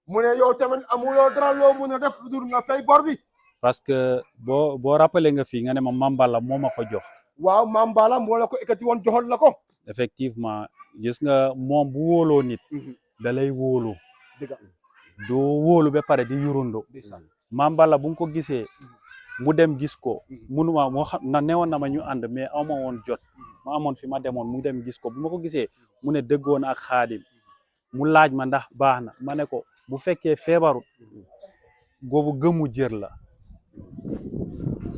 mu ne yow tamit amuloo dara loo mun a def lu dul nga fay bor bi. parce que boo rappelé nga fii nga ne ma Mambala moo ma ko jox. waaw Mame Balla moo la ko ekkati woon joxoon la ko. effectivement gis nga moom bu wóoloo nit. da lay wóolu. dëgg du wóolu ba pare di yurundo. Mambala bu nga ko gisee mu dem gis ko munuma moo xam na newoon na ma ñu ànd mais awma woon jot ma amoon fi ma demoon mu dem gis ko bu ma ko gisee mu ne dëggoon ak Xaadim mu laaj ma ndax baax na ma ne ko bu fekkee feebaru goobu gëmu jër la.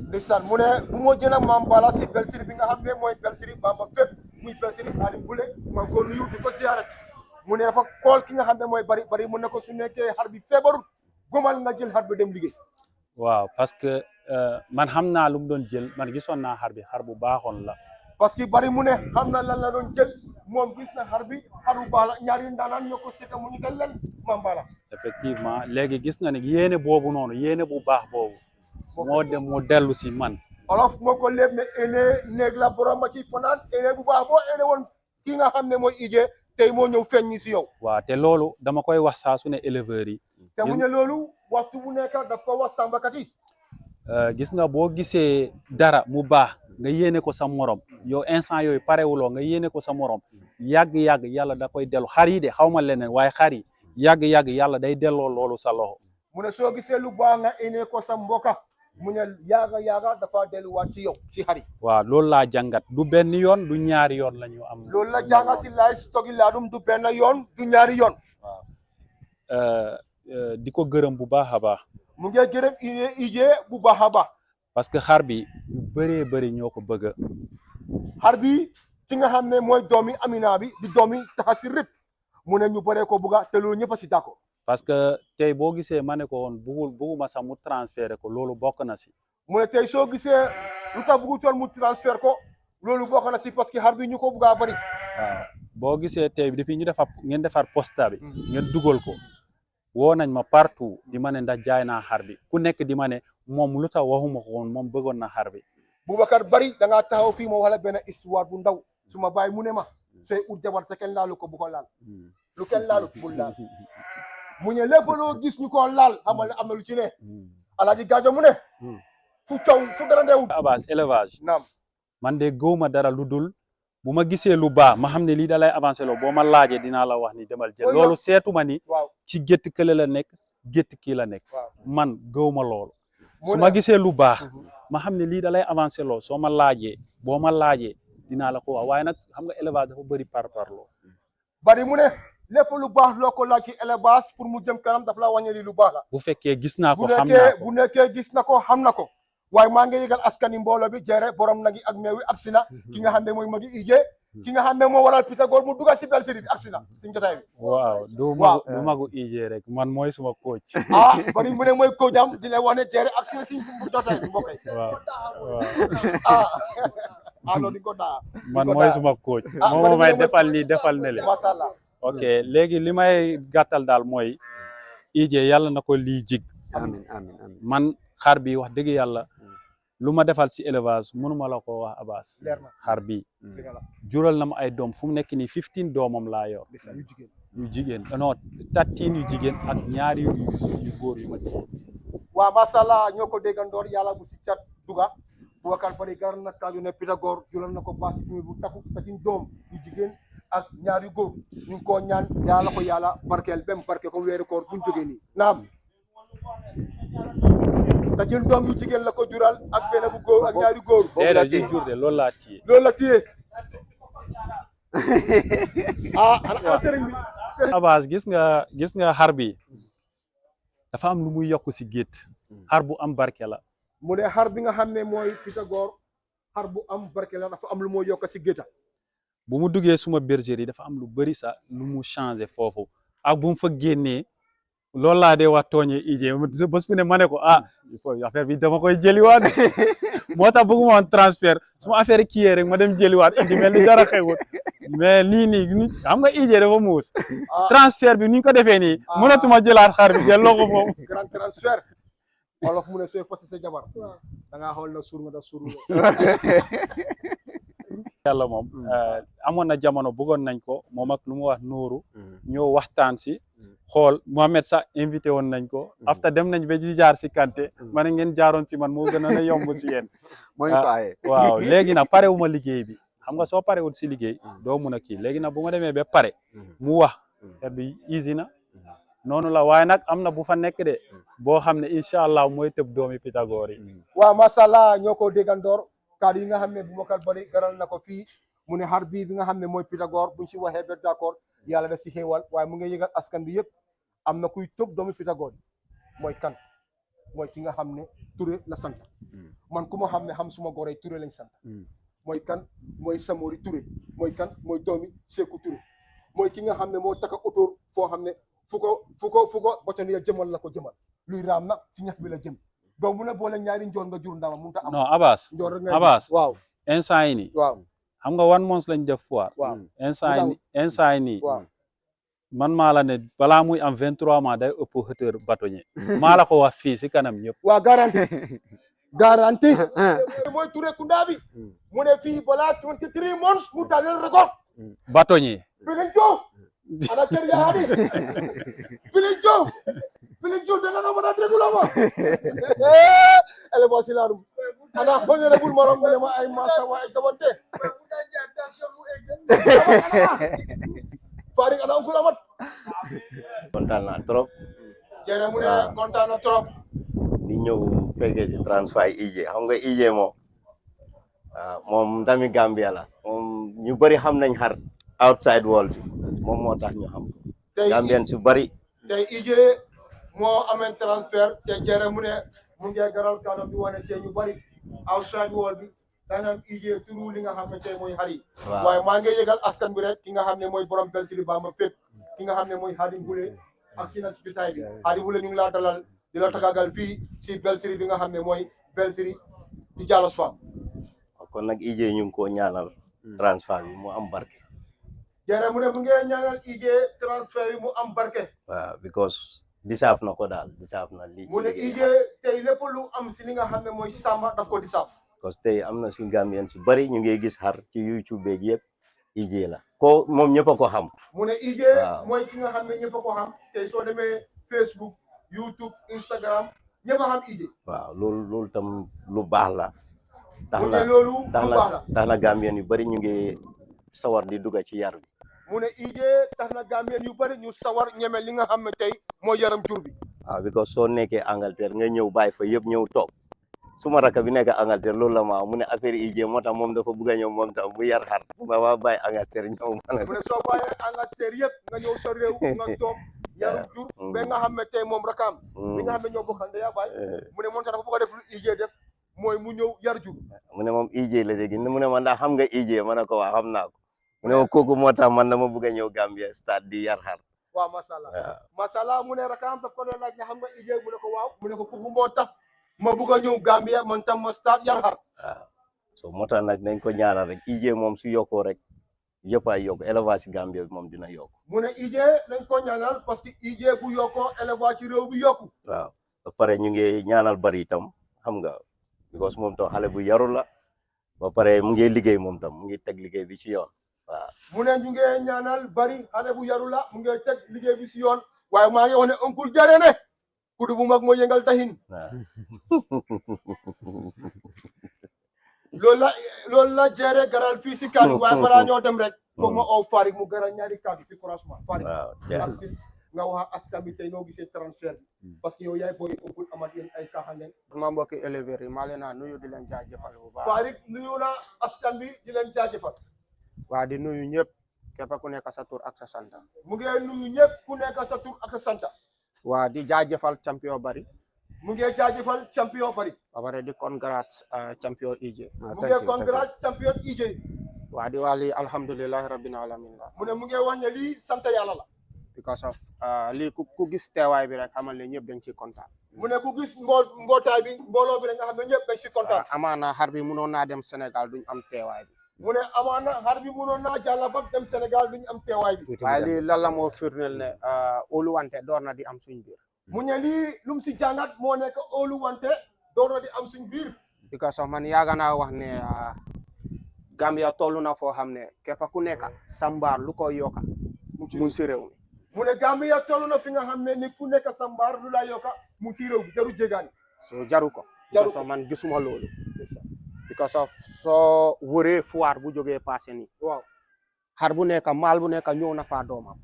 ndeysaan mu ne bu moo jël ak Mame Balla si Belsiri bi nga xam ne mooy Belsiri Bamba fépp muy Belsiri Xaadim Bule ma ko nuyu di ko ziyaare mu ne dafa kool ki nga xam ne mooy bari mu ne ko su nekkee xar bi feebarut gomal nga jël xar bi dem liggéey. waaw parce que man xam naa lu mu doon jël man gisoon naa xar bi xar bu baaxoon la. parce que bari mu ne xam na lan la doon jël moom gis na xar bi xar bu baax la ñaari ndaanaan ñoo ko seeta mu ñu dal leen Mame Balla. effectivement léegi gis nga ne yéene boobu noonu yéene bu baax boobu. moo dem moo dellu si man. olof moo ko léeb ne ene néeg la borom ma ci fanaan ene bu baax boo ene woon kii nga xam ne mooy Ije tey moo ñëw feeñ ñi si yow. waaw te loolu dama koy wax saa su ne éleveurs yi. te mu ne loolu waxtu bu nekk daf ko wax sàmmkat yi. gis nga boo gisee dara mu baax nga yéene ko sa morom yow instant yooyu parewuloo nga yéene ko sa morom yàgg-yàgg yàlla da koy dellu xar yi de xaw ma leneen waaye xar yi yàgg-yàgg yàlla day delloo loolu sa loxo. mu ne soo gisee lu baax nga ene ko sa mboka mu ne yàgg dafa delluwaat ci yow ci xar yi. waaw loolu laa jàngat du benn yoon du ñaari yoon la ñu am. loolu la jàngat si laay stock yi laadum du benn yoon du ñaari yoon. waaw di ko gërëm bu baax a baax. mu ngi gërëm Ije bu baax a baax. parce que xar bi ñu bëree bëri ñoo ko bëgg. xar bi ci nga xam ne mooy doomi Amina bi di doomi taxasi rëpp mu ne ñu bëree ko bugga te loolu ñëpp a si d'accord. parce que tey boo gisee ma ne ko woon bugguma sax mu transféré ko loolu bokk na si. mu ne tey soo gisee lu tax buggutoon mu transfert ko loolu bokk na si parce que xar bi ñu ko bugg a bëri. waaw boo gisee tey depuis ñu ngeen defar posta bi. ngeen dugal ko. woo nañ ma partout di ma ne ndax jaay naa xar bi ku nekk di ma ne moom lu tax waxuma ko woon moom bëggoon na xar bi. Boubacar Bari da ngaa taxaw fii ma wala benn histoire bu ndaw su ma bàyyi mu ne ma sooy ut jabar sa kenn laalu ko bu ko laal lu kenn laalu bul laal mu ne lépp loo gis ñu ko laal xamal ne am na lu ci ne Alaaji Gaajo mu ne fu caw fu dara ndeewut Abass élevage naam man de gëwuma dara lu dul bu ma gisee lu baax ma xam ne lii da lay avancé loo boo ma laajee dinaa la wax ni demal jël loolu seetuma ni waaw ci gétt kële la nekk gétt kii la nekk waaw man gëwuma loolu mu su ne ma gisee lu baax ma xam ne lii da lay avancé loo soo ma laajee boo ma laajee dinaa la ko wax waaye nag xam nga élevage dafa bëri parparloo Bari mu ne lépp lu baax loo ko laaj ci élevage pour mu jëm kanam daf la wàññi li lu baax la bu fekkee gis naa ko bu xam naa ko bu nekkee gis na ko xam na ko waaye maa ngi yëgal askani mbooloo bi jere borom nagi ak meewi agsi na ki nga xam ne mooy magi Ije ki nga xam ne moo waral Pythagore mu dugal si Belsiri bi agsi na suñu jotaay bi waaw du magu Ije rek man mooy suma coach ah Bari mu ne mooy coach am di la wax ne jere agsi na si jotaay bi mbokk yi waaw ah loolu di ko daa man mooy suma coach moo may defal nii defal ne le masha Allah ok léegi li may gàttal daal mooy Ije yàlla na ko lii jig amiin amiin amiin man xar bi wax dëgg yàlla lu ma defal si élevage mënuma la ko wax Abass leer na xar bi dëgg la jural na ma ay doom fu mu nekk nii 15 doomam laa yor yu jigéen yu jigéen non 13 yu jigéen ak ñaari yu góor yu ma jigéen waa masha Allah ñoo ko déggandoor yàlla bu si cat duga Boubacar Bari gar na kaaju ne Pythagore jural na ko baax si bu takku tatin doom yu jigéen ak ñaari góor ñu ngi koo ñaan yàlla ko yàlla barkeel bem barke comme weeru koor buñ jógee nii naam te jël doom yu jigéen la ko jural ak benn bu góor ak ñaari góor déedéet yu jur de loolu laa téye loolu la téye ana sëriñ bi Abass gis nga xar bi dafa am lu muy yokk si gétt xar bu am barke la mu ne xar bi nga xam ne mooy Pythagore xar bu am barke la dafa am lu muy yokk si gétta bu mu duggee suma bergerie dafa am lu bëri sax lu mu changé foofu ak bu mu fa génnee loolu laa dee wax tooñee Ije bés fu ne ma ne ko il faut affaire bi dama koy jëliwaat moo tax bëgguma woon transfert suma affaire kii rek ma dem jëliwaat indi mel ni dara xewut mais lii nii xam nga Ije dafa muus transfert bi ni ñu ko defee nii mënatuma jëlaat xar bi jël loxo foofu grand transfert wolof mu ne sooy fasi sa jabar da ngaa xool na suur nga da suur yàlla moom amoon na jamono bëggoon nañ ko moom ak lu mu wax Nuuru ñoo waxtaan si xool Mohamed sax invité woon nañ ko after dem nañ ba di jaar si Kanté ma ne ngeen jaaroon si man moo gënoon a yomb si yéen waaw léegi nag parewuma liggéey bi xam nga soo parewul si liggéey doo mun a kii léegi nag bu ma demee ba pare mu wax te bi easy na noonu la waaye nag am na bu fa nekk de boo xam ne incha allah mooy tëb doomi Pythagore yi waaw macha allah ñoo ko déggandoor kaddu yi nga xam ne Boubacar Bari garal na ko fii mu ne xar bii bi nga xam ne mooy Pythagore buñ si waxee ba d'accord yàlla daf si xéewal waaye mu ngi yëgal askan bi yëpp am na kuy tëb doomi Pythagore mooy kan mooy ki nga xam ne Touré la sant man ku ma xam ne xam suma goree Touré lañ sant mooy kan mooy Samori Touré mooy kan mooy doomi Sékou Touré mooy ki nga xam ne moo taka autour foo xam ne fu ko botone ya jëmal la ko jëmal luy raam na si ñax bi la jëm donc mu ne boole ñaari njoor nga jur ndama mënut a am non Abbas njoor rek nga Abbas waaw instant yi nii waaw xam nga 1 month lañ def foire waaw instant yi nii waaw man maa la ne balaa muy am 23 mois day ëpp hauteur bâtonnier maa la ko wax fii si kanam ñëpp waaw garanti mooy Touré Kunda bi mu ne fii balaa 23 months mu daaneel record bâtonnier Pilin Jow ana kër ya hadi Pilin Jow da nga mën a déglu la ma ele bo silarum ana honorable morom mu ne ma ay masa wa ay tabante Farid ana ko lamat kontaan naa trop jere mu ne kontaan na trop di ñëw fekkee si transfert IJ xam nga IJ moom ndami Gambia la moom ñu bëri xam nañ xar outside world bi moom moo tax ñu xam Gambian su bëri tey IJ moo amee transfert te jere mu ne mu ngi garal kàddu bi wane te ñu bëri outside world bi daanam IJ turu li nga xam ne tey mooy xar yi waaye maa ngi yëgal askan bi rek ki nga xam ne mooy borom Belsiri Bamba fépp ki nga xam ne mooy Hadim Hule ak Sina Sibitaay bi Hadim Hule ñu ngi laa dalal di la tagagal fii si Belsiri bi nga xam ne mooy Belsiri di Jallow Swamp kon nag IJ ñu ngi ko ñaanal transfert bi mu am barke jere mu ne mu ngi ñaanal IJ transfert bi mu am barke waaw because disaaf na ko daal disaaf na lii mu ne IJ tey lépp lu am si li nga xam ne mooy sàmm daf ko disaaf parce que tey am na suñu Gambien su bëri ñu ngi gis xar ci YouTube beeg yëpp IJ la ko moom ñëpp a ko xam mu ne IJ mooy ki nga xam ne ñëpp a ko xam tey soo demee Facebook YouTube Instagram ñëpp a xam IJ waaw loolu tam lu baax la mu ne loolu lu baax la tax na Gambien yu bëri ñu ngi sawar di dugga ci yar bi mu ne IJ tax na Gambien yu bëri ñu sawar ñeme li nga xam ne tey mooy yaram jur bi waaw because soo nekkee Angleterre nga ñëw bàyyi fa yëpp ñëw toog suma raka bi nekk Angleterre loolu la ma mu ne affaire IJ moo tax moom dafa bugg a ñëw moom tam bu yar xar ba waa bàyyi Angleterre ñëw mu ne soo bàyyee Angleterre yëpp nga ñëw sa réew nga toog yarum jur ba nga xam ne tey moom rakam bi nga xam ne ñoo bokkal ndeya baay mu ne moom sax dafa bëgg a def lu IJ def mooy mu ñëw yar jur mu ne moom IJ la dégg mu ne ma ndax xam nga IJ ma ne ko waa xam naa ko mu ne ma kooku moo tax man dama bëgg a ñëw Gambia stade di yar xar waaw masala mu ne rakam daf ko doon laaj nga xam nga IJ mu ne ko waaw mu ne ko kooku moo tax ma bëgg a ñëw Gambia man tam ma stade yar xar waaw so moo tax nag nañ ko ñaanal rek IJ moom su yokkoo rek yëpp ay yokk élevage Gambia bi moom dina yokk mu ne IJ nañ ko ñaanal parce que IJ bu yokkoo élevage ci réew bi yokku waaw ba pare ñu ngi ñaanal bari itam xam nga because moom tam xale bu yaru la ba pare mu ngi liggéey moom tam mu ngi teg liggéey bi ci yoon waaw mu ne ñu ngi ñaanal bari xale bu yaru la mu ngi teg liggéey bi si yoon waaye maa ngi wax ne oncle jare ne kudu bu mag moo yëngal tahin loolu la jere garal fii si kaddu waaye balaa ñoo dem rek foog ma oo Farid mu garal ñaari kaddu si croisement Farid nga wax askan bi tey noo gisee transfert bi parce que yow yaay booy oncle amat yéen ay taxa ngeen sama mbokki éleveurs yi maa leen naa nuyu di leen jaajëfal bu baax Farid nuyu na askan bi di leen jaajëfal waa di nuyu ñëpp képp ku nekk sa tur ak sa santa mu ngi nuyu ñëpp ku nekk sa tur ak sa santa waa di jaajëfal champion bari mu ngi jaajëfal champion bari ba pare di congrats champion IJ mu ngi congrats champion IJ waa di wax lii alhamdulillahi rabbil alamin la mu ne mu ngi wax ne lii sant yàlla la because of lii ku gis teewaay bi rek xamal ne ñëpp dañ ciy kontaan mu ne ku gis mbootaay bi mbooloo bi rek nga xam ne ñëpp dañ ci kontaan amaana xar bi mënoon naa dem Sénégal duñ am teewaay bi mu ne amaana xar bi mënoon naa jàll ba dem Sénégal duñ am teewaay bi waaye lii lan la moo firndeel ne óoluwante door na di am suñ biir mu ne lii lu mu si jàngat moo nekk óoluwante door na di am suñ biir because of man yaaga naa wax ne Gambia toll na foo xam ne képp ku nekk sambaar lu ko yokka mu si réew mi mu ne Gambia toll na fi nga xam ne ni ku nekk sa mbaar lu la yokka mu ci réew bi jaru jégaani so jaru ko Jaru so man gisuma loolu because of soo wëree foire bu jógee passé nii waaw xar bu nekk maal bu nekk ñëw na faa doomam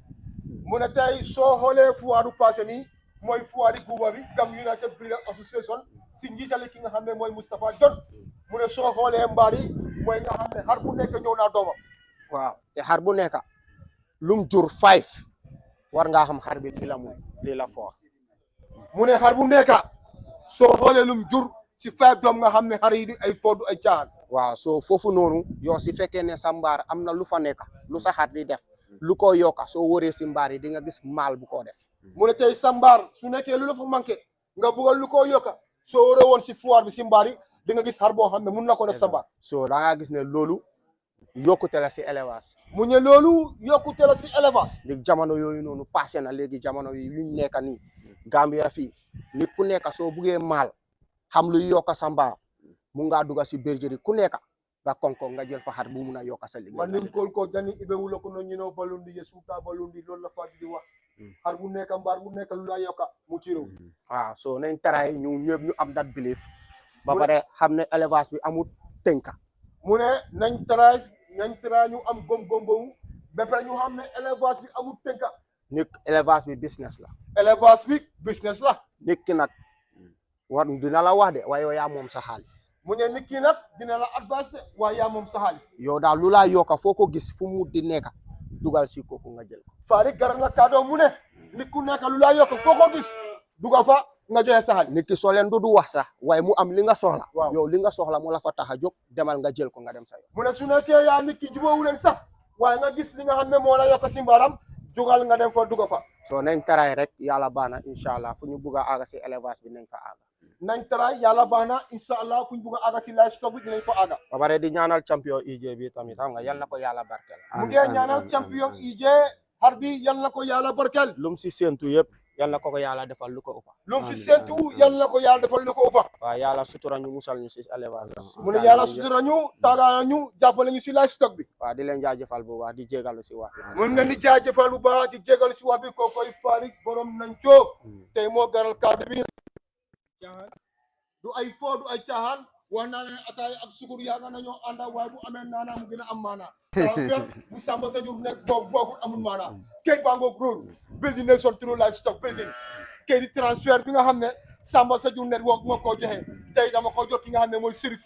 mu ne tey soo xoolee foire passé nii mooy foire guuba bi Gam United Breeders Association si njiitali ki nga xam ne mooy Moustapha John mu ne soo xoolee mbaar yi mooy nga xam ne xar bu nekk ñëw naa doomam waaw te xar bu nekk lum jur 5 war ngaa xam xar bi lii la foor mu ne xar bu nekk soo xoolee lum jur si 5 doom nga xam ne xar yi di ay foddu ay caaxaan waaw so foofu noonu yow si fekkee ne sa mbaar am na lu fa nekk lu sa xar di def lu ko yokka soo wëree si mbaar yi di nga gis maal bu ko def mu ne tey sa mbaar su nekkee lu la fa manqué nga bëggal lu ko yokka soo wëree woon si foire bi si mbaar yi di nga gis xar boo xam ne mun na ko def sa mbaar so da nga gis ne loolu yokkute la si élevage mu ne loolu yokkute la si élevage léegi jamono yooyu noonu passé na léegi jamono yi yuñ nekk nii Gambia fii nit ku nekk soo buggee maal xam luy yokka sa mbaar mu ngaa dugga si bergerie ku nekk nga konko nga jël fa xar bu mun a yokka sa liggéey man nim kol ko jani ibe wulo ko no ñino balundi ye suuta balundi loolu la faadi di wax xar bu nekk mbaar bu nekk lu la yokka mu ci réew waaw so nañ taraay ñu ñëpp ñu am that belief ba pare xam ne élevage bi amul tënka mu ne nañ taraay ñu am gom-gom boobu ba pare ñu xam ne élevage bi amul tënka nit élevage bi business la élevage bi business la nit ki nag war dina la wax de waaye yow yaa moom sa xaalis mu ne nit ki nag dina la advice de waaye yaa moom sa xaalis yow daal lu laa yokka foo ko gis fu mu di nekka dugal si kooku nga jël ko faari garan la kaadoo mu ne nit ku nekk lu la yokka foo ko gis dugal fa nga joxe sa xaalis nit ki soo leen du wax sax waaye mu am li nga soxla waaw yow li nga soxla mu la fa tax a jóg demal nga jël ko nga dem sa yoon mu ne su nekkee yaa nit ki jubóowu leen sax waaye nga gis li nga xam ne moo la yokka si mbaaram jugal nga dem fa duga fa soo nañ taraay rek yàlla baax na incha allah fu ñu bugg a àgga si élevage bi nañ fa àgga nañ taraay yàlla baax na incha allah fu ñu bugg a àgga si livestock bi dinañ fa àgga ba pare di ñaanal champion IJ bi tamit xam nga yal na ko yàlla barkeel mu ngi ñaanal champion IJ xar bi yal na ko yàlla barkeel lum si séentu yëpp yal na ko yàlla defal lu ko ëppa lum si séentu yal na ko yàlla defal lu ko ëppa waaw yàlla sutura ñu musal ñu si élevage mu ne yàlla sutura ñu taagaa ñu jàppale ñu si livestock bi waaw di leen jaajëfal bu baax di jégalu si wax mun nga ni jaajëfal bu baax di jégalu si wax bi ko koy Farik borom nañ coo tey moo garal kaddu bi du ay foo du ay caaxaan wax naa ne ataay ak sukur yaa nga nañoo ànda waaye bu amee naanaa mu gën a am maanaa transfert bu Samba Sa Jur nekk boogul amul maanaa kayit baa ngoog róolu building nation through livestock building kayit di transfert bi nga xam ne Samba Sa Jur network moo ko joxe tey dama ko jox ki nga xam ne mooy Sirif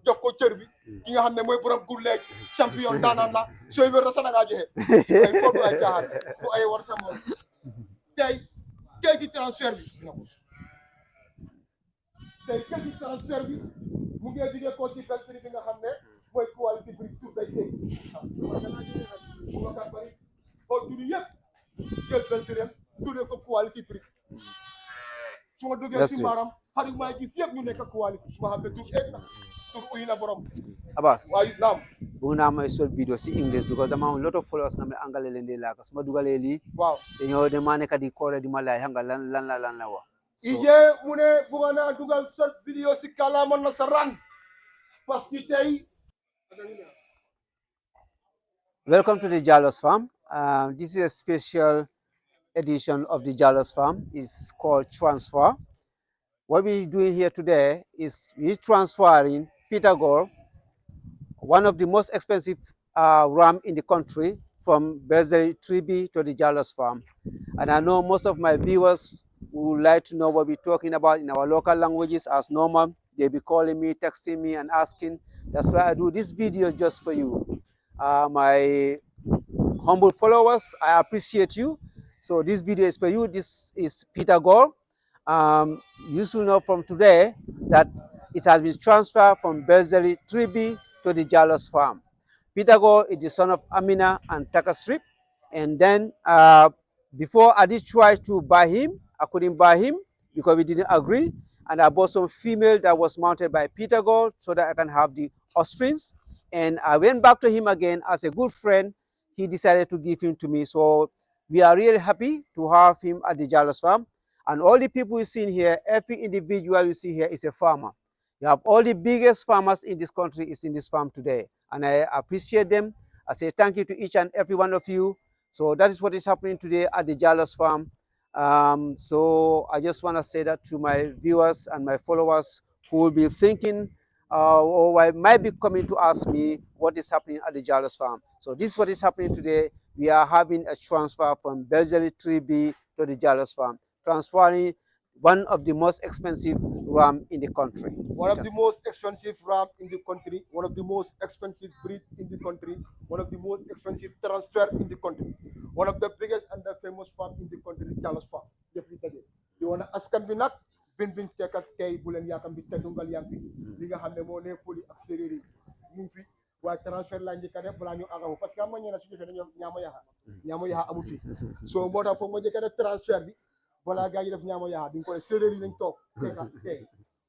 jox ko cër bi ki nga xam ne mooy borom gur leeg champion daanaan la sooy wér rasa da ngaa joxe ay foo du ay caaxaan du ay war sa moom tey kayit di transfert bi tey kayit di transfert bi mu ngi jógee ko si bergerie bi nga xam ne mooy quality bi tur day tey bu nga kat bari boo tuddi yëpp jël bergerie tuddee ko quality prix su ma duggee si maaram xarit maay gis yëpp ñu nekk quality ma xam ne tur eeg na tur uy na borom Abbas waaye naam bëgg naa ma short video si English because dama am a lot of followers nga me angale leen di laaka su ma dugalee lii waaw dañoo de maa nekk di koole di ma laaj xam nga lan la wax IJ mu ne bëgg naa dugal short video si kàllaama nasaraan parce que tey Welcome to the Jalos Farm. This is a special edition of the Jalos Farm. It's called Transfer. What we're doing here today is we're transferring Peter Gore, one of the most expensive ram in the country, from Bergerie 3B to the Jalos Farm. And I know most of my viewers would like to know what we're talking about in our local languages as normal. They'll be calling me, texting me, and asking. That's why I do this video just for you. My humble followers, I appreciate you. So this video is for you. This is Peter Gore. You should know from today that it has been transferred from Bergerie 3B to the Jalos Farm. Peter Gore is the son of Amina and Taka Strip. And then before I did try to buy him, I couldn't buy him because we didn't agree. And I bought some female that was mounted by Peter Gore so that I can have the offsprings. And I went back to him again as a good friend. He decided to give him to me. So we are really happy to have him at the Jalos Farm. And all the people you see here, every individual you see here is a farmer. You have all the biggest farmers in this country is in this farm today. And I appreciate them. I say thank you to each and every one of you. So that is what is happening today at the Jalos farm. So I just want to say that to my viewers and my followers who will be thinking or might be coming to ask me what is happening at the Jalos farm. So this is what is happening today. We are having a transfer from Bergerie 3B to the Jalos farm, transferring one of the most expensive ram in the country. One of the most expensive ram in the country, one of the most expensive breed in the country, one of the most expensive transfer in the country, one of the biggest and the famous farm in the country, Jalos farm. You want to ask me not bin tek ak tay bu len yakam bi teddungal yang fi li nga xamne mo ne poli ak sereri ñu fi wa transfer la ñi ka def bala ñu agamu parce que am ñena suñu fe ñom ñama yaha amu fi so motax fo mo jëk def transfer bi bala gaay def ñama yaha di ko sereri lañ tok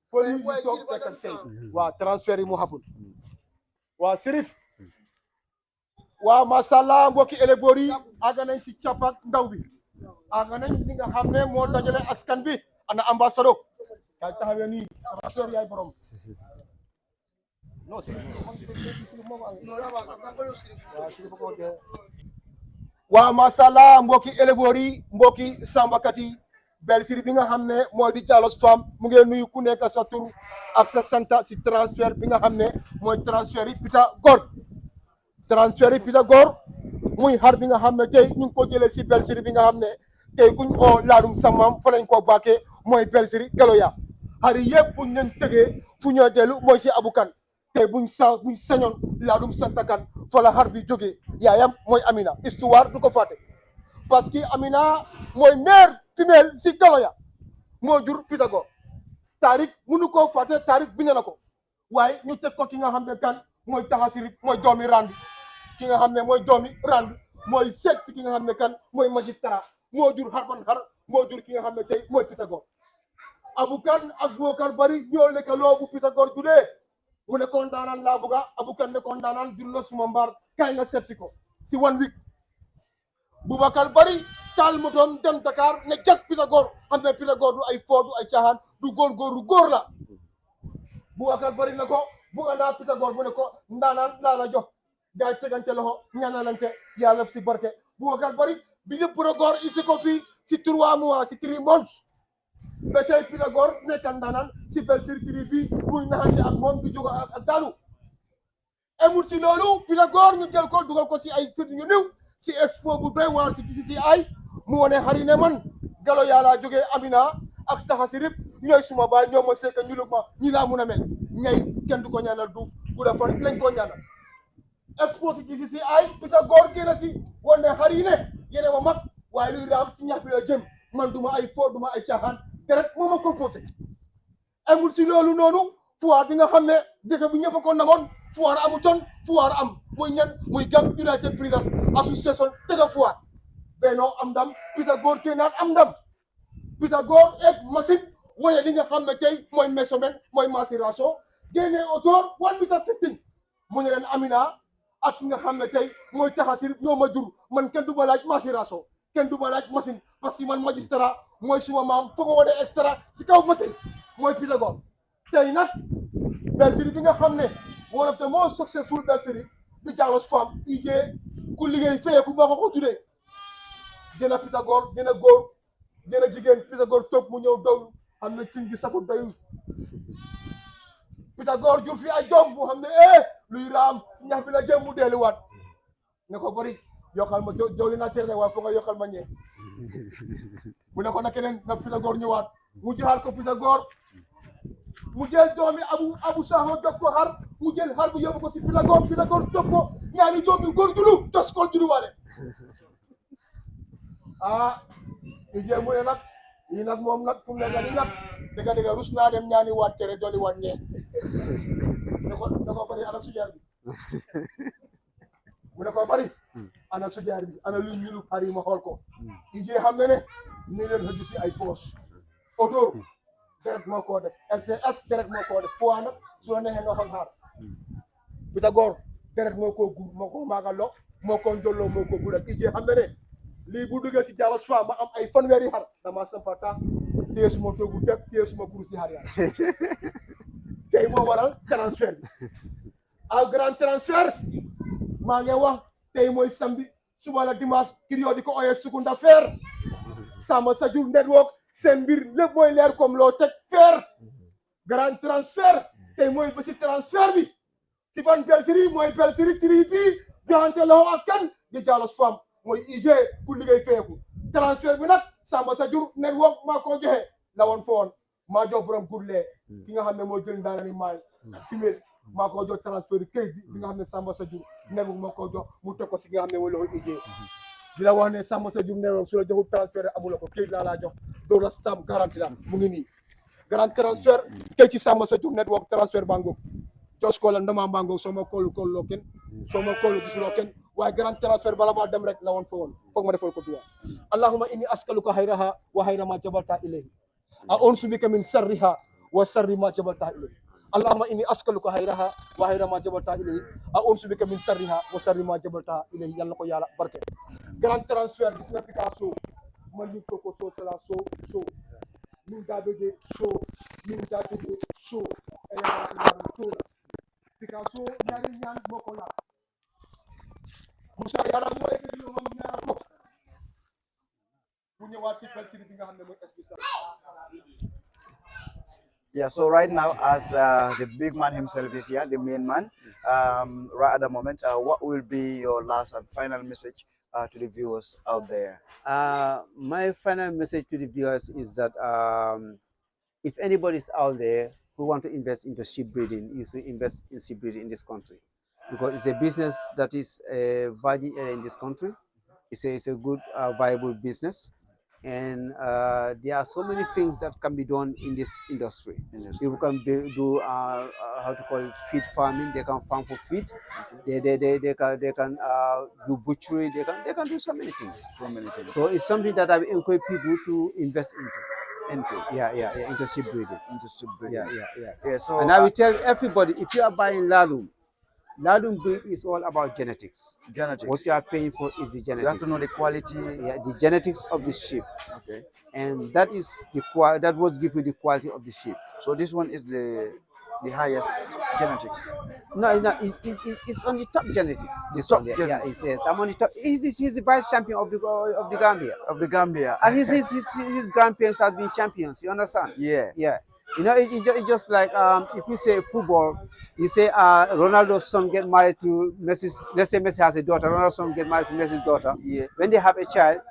poli ñu tok tek ak tay wa transfer yi mo happen wa Serif wa masala mbokki élébori aga nañ ci ciapak ndaw bi aga nañ li nga xamne mo dajale askan bi ana ambassadeur kay taxawé ni ambassadeur yaay borom non wa masala mbokki éleveur yi mbokki sambakat yi Bergerie bi nga xamne moy di Jalos Farm mu ngi nuyu ku nekk sa tour ak sa santa ci transfert bi nga xamne moy transfert yi Pythagore transfert yi Pythagore muy xar bi nga xamne tay ñu ko jëlé ci Bergerie bi nga xamne tay kuñ o laadum samam fa lañ ko baké moy Bergerie Galoya xari yépp buñ leen tëgee fu ñoo dellu mooy si abukan te buñ sañoon laadum santakan fa la xar bi jógee yaayam mooy Amina histoire du ko fàtte parce que Amina mooy mère femelle si Galoya moo jur Pythagore Tariq mënu koo fàtte Tariq bind na ko waaye ñu teg ko ki nga xam ne kan mooy Taxasirib mooy doomi Rand ki nga xam ne mooy doomi Rand mooy seet si ki nga xam ne kan mooy magistrat moo jur xarban xar moo jur ki nga xam ne tey mooy Pythagore abukan ak Bokar Bari ñoo lekk loo bu Pythagore judee mu ne kon daanaan laa buga abukan ne kon daanaan jur na suma mbaar kaay nga seeti ko si 1 week Boubacar Bari taal motom dem Dakar ne jag Pythagore xam ne Pythagore du ay foo du ay caaxaan du góor la Boubacar Bari ne ko buga naa Pythagore mu ne ko ndaanaan laa la jox gaay tegante loxo ñaanalante yàlla si barke Boubacar Bari bi yëpp Pythagore isi ko fii si 3 mois si 3 months ba tey Pythagore nekkan ndaanaan si Bergerie 3 fii muy naxante ak moom di jóg ak daanu amul si loolu Pythagore ñu jël ko dugal ko si ay fit ñu néew si expo bu doy waar si GCCI mu wone xari ne man Galo yàlla jógee Amina ak Taxasirib ñooy suma baay ñoo ma seeka ñu lug ma ñi laa mun a mel ñay kenn du ko ñaanal duuf gudda fan lañ ko ñaanal expo si GCCI Pythagore génn si wone xari ne yéene ma mag waaye luy raam si ñax bi la jëm man duma ay foo duma ay caaxaan deret moo ma composé amul si loolu noonu foire bi nga xam ne dëkk bi ñëpp a ko namoon foire amutoon foire am muy ñan muy Gam United Breeders Association tega foire benno am ndam Pythagore génnaat am ndam Pythagore et machine woye li nga xam ne tey mooy measurement mooy macération génnee autour 1 meter 15 mu ne leen Amina ak ki nga xam ne tey mooy Taxasirib ñoo ma jur man kenn du ma laaj macération kenn du ma laaj machine parce que man magistrat mooy suma maam foog nga wane extra si kaw machine mooy Pythagore tey nag Bergerie bi nga xam ne one of the most successful Bergerie di Jalos Farm ijee ku liggéey feyeku moo ko tuddee gën a Pythagore gën a góor gën a jigéen Pythagore topp mu ñëw dow xam ne cin gi safu doyul Pythagore jur fi ay doom mu xam ne luy raam si ñax bi la jëm mu delluwaat ne ko Bari yokkal ma jooju naa tere waaye foog nga yokkal ma ñee mu ne ko na keneen na Pythagore ñëwaat mu joxaat ko Pythagore mu jël doomi abu Saho jox ko xar mu jël xar bu yóbbu ko si Pythagore topp ko ñaari doomi góor julu tos ko juluwaale ijee mu ne nag yi nag moom nag fu mu nekk nii nag dëgga rus naa dem ñaani waat tere dooli waat ñee da ko Bari ana sujeer bi mu ne ko Bari ana sujeer bi ana lu ñulu xar yi ma xool ko ijee xam ne ni leen xëju si ay poche auto deret moo koo def LCS deret moo koo def poids nag su la neexee nga xool xaar Pythagore deret moo koo guur moo ko maagaloo moo ko njolloo moo ko guur ak ijee xam ne lii bu duggee si Jalos Farm ma am ay fanweeri xar dama sampata téye suma toogu teg téye suma gurus di xar yaa tey moo waral transfert bi ak grand transfert maa ngi wax tey mooy samedi suba la dimanche kii di ko oyee Sukunda Fair Samba Sajur Network seen mbir lépp mooy leer comme loo teg fer grand transfert tey mooy ba si transfert bi si ban Belfiri mooy Belfiri tri bi joxante loxo ak kan di Jaalos Fam mooy IG ku liggéey feeku transfert bi nag Samba Sajur Network maa ko joxe la woon fa woon maa jox borom gurlee ki nga xam ne moo jël ndaanani maay femelle maa ko jox transfert këyit bi nga xam ne Samba Sajur Network maa ko jox mu teg ko si nga xam ne mooy loxo IG di la wax ne Samba Sajur Network su la joxul transfert amula ko këyit laa jox doo la stamp garanti la mu ngi nii grand transfert tey ci Samba Sajur Network transfert bango jos ko la ndama bango soma kolu kollo ken soma kolu gisuloo ken waaye grand transfert bala maa dem rek la woon fa woon foog ma defal ko duwa allahumma inni askaluka hayraha wa hayra ma jabalta ilayhi a'udhu bika min sarriha wa sarri ma jabalta ilayhi allahumma inni askaluka hayraha wa hayra ma jabalta ilayhi a'udhu bika min sarriha wa sarri ma jabalta ilayhi yàlla ko yàlla barke grand transfert gis nga fi ka so man ni ko so sala so min da doge so min da doge so Picasso ñaari ñaan boko la Moussa yaram moy fi mom ñaar ko bu ñëwaat ci Belfiri bi nga xam ne mooy spécial. Yeah, so right now, as the big man himself is here, the main man, right at the moment, what will be your last and final message to the viewers out there? My final message to the viewers is that if anybody's out there who want to invest into sheep breeding, you should invest in sheep breeding in this country, because it's a business that is valued in this country. It's a good, viable business, and there are so many things that can be done in this industry. People can do how to call it, feed farming. They can farm for feed. They can do butchery. They can do so many things. So it's something that I encourage people to invest into sheep breeding. Yeah. So, And I will tell everybody, if you are buying Ladum breed is all about genetics. What you are paying for is the genetics. you have to know the quality. The genetics of the sheep. Okay. And that is that was give you the quality of the sheep. So this one is the highest genetics. No, it's on the top genetics. This Top one, yeah, genetics. yes, I'm on the top. He's the vice champion of the Gambia, Of the Gambia. and his grandparents have been champions. You understand? Yeah. Yeah. You know, it's just like if you say football, you say Ronaldo's son get married to Messi's. Let's say Messi has a daughter. Ronaldo's son get married to Messi's daughter. Yeah. When they have a child,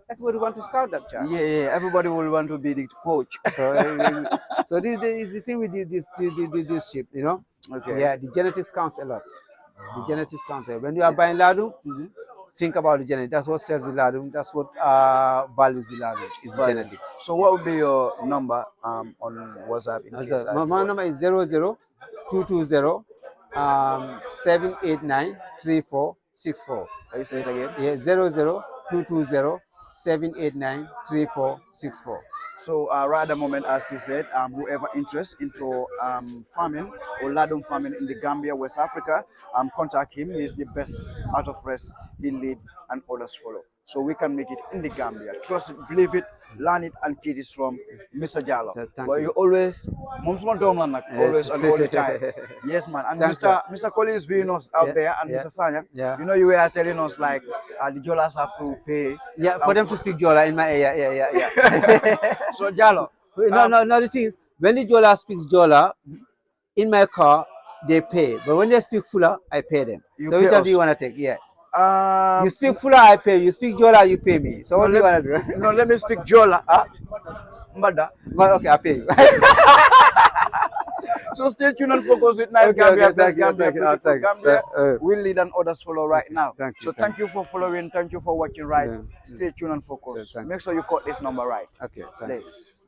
everybody want to scout that child. Yeah. Everybody will want to be the coach. So this is the thing with this sheep, you know. Okay. Yeah, the genetics counts a lot. The genetics counts. When you are buying ladum, think about the genetics. That's what sells the ladum. That's what values the ladum. Is the genetics. So what would be your number on WhatsApp? In case I have to My call? number is 00220 789 3464. Can you say it again? Yeah, 00220 789 3464. So right at the moment, as you said, whoever interested into farming or ladum farming in the Gambia, West Africa, contact him. He is the best out of rest. He lead and others follow. So we can make it in the Gambia. Trust it, believe it, learn it, and keep this from Mr. Jallo. So, thank But you. you always, always and all the time. Yes, man. And Thanks, Mr. Colley is viewing us out there, and Mr. Sanya, Yeah. you know, you were telling us like the Jolas have to pay. Yeah, for them to speak Jola in my yeah. So Jallo, No, the thing is, when the Jola speaks Jola, in my car, they pay. But when they speak Fula, I pay them. You So pay which one us. do you want to take? Yeah. You speak Fula, I pay. You speak Jola, you pay me. So what do you want to do? no, let me speak Jola. Mbada. But okay, I pay you. So stay tuned and focus with Nice Okay, Gambia. okay, Best thank you, Gambia, thank you. beautiful Thank you. Gambia. We'll lead and others follow right now. Thank you, So thank thank you for following. Thank you for watching right. Yeah. Stay tuned and focus. Thank you. Make sure you got this number right. Okay, thank you. Please.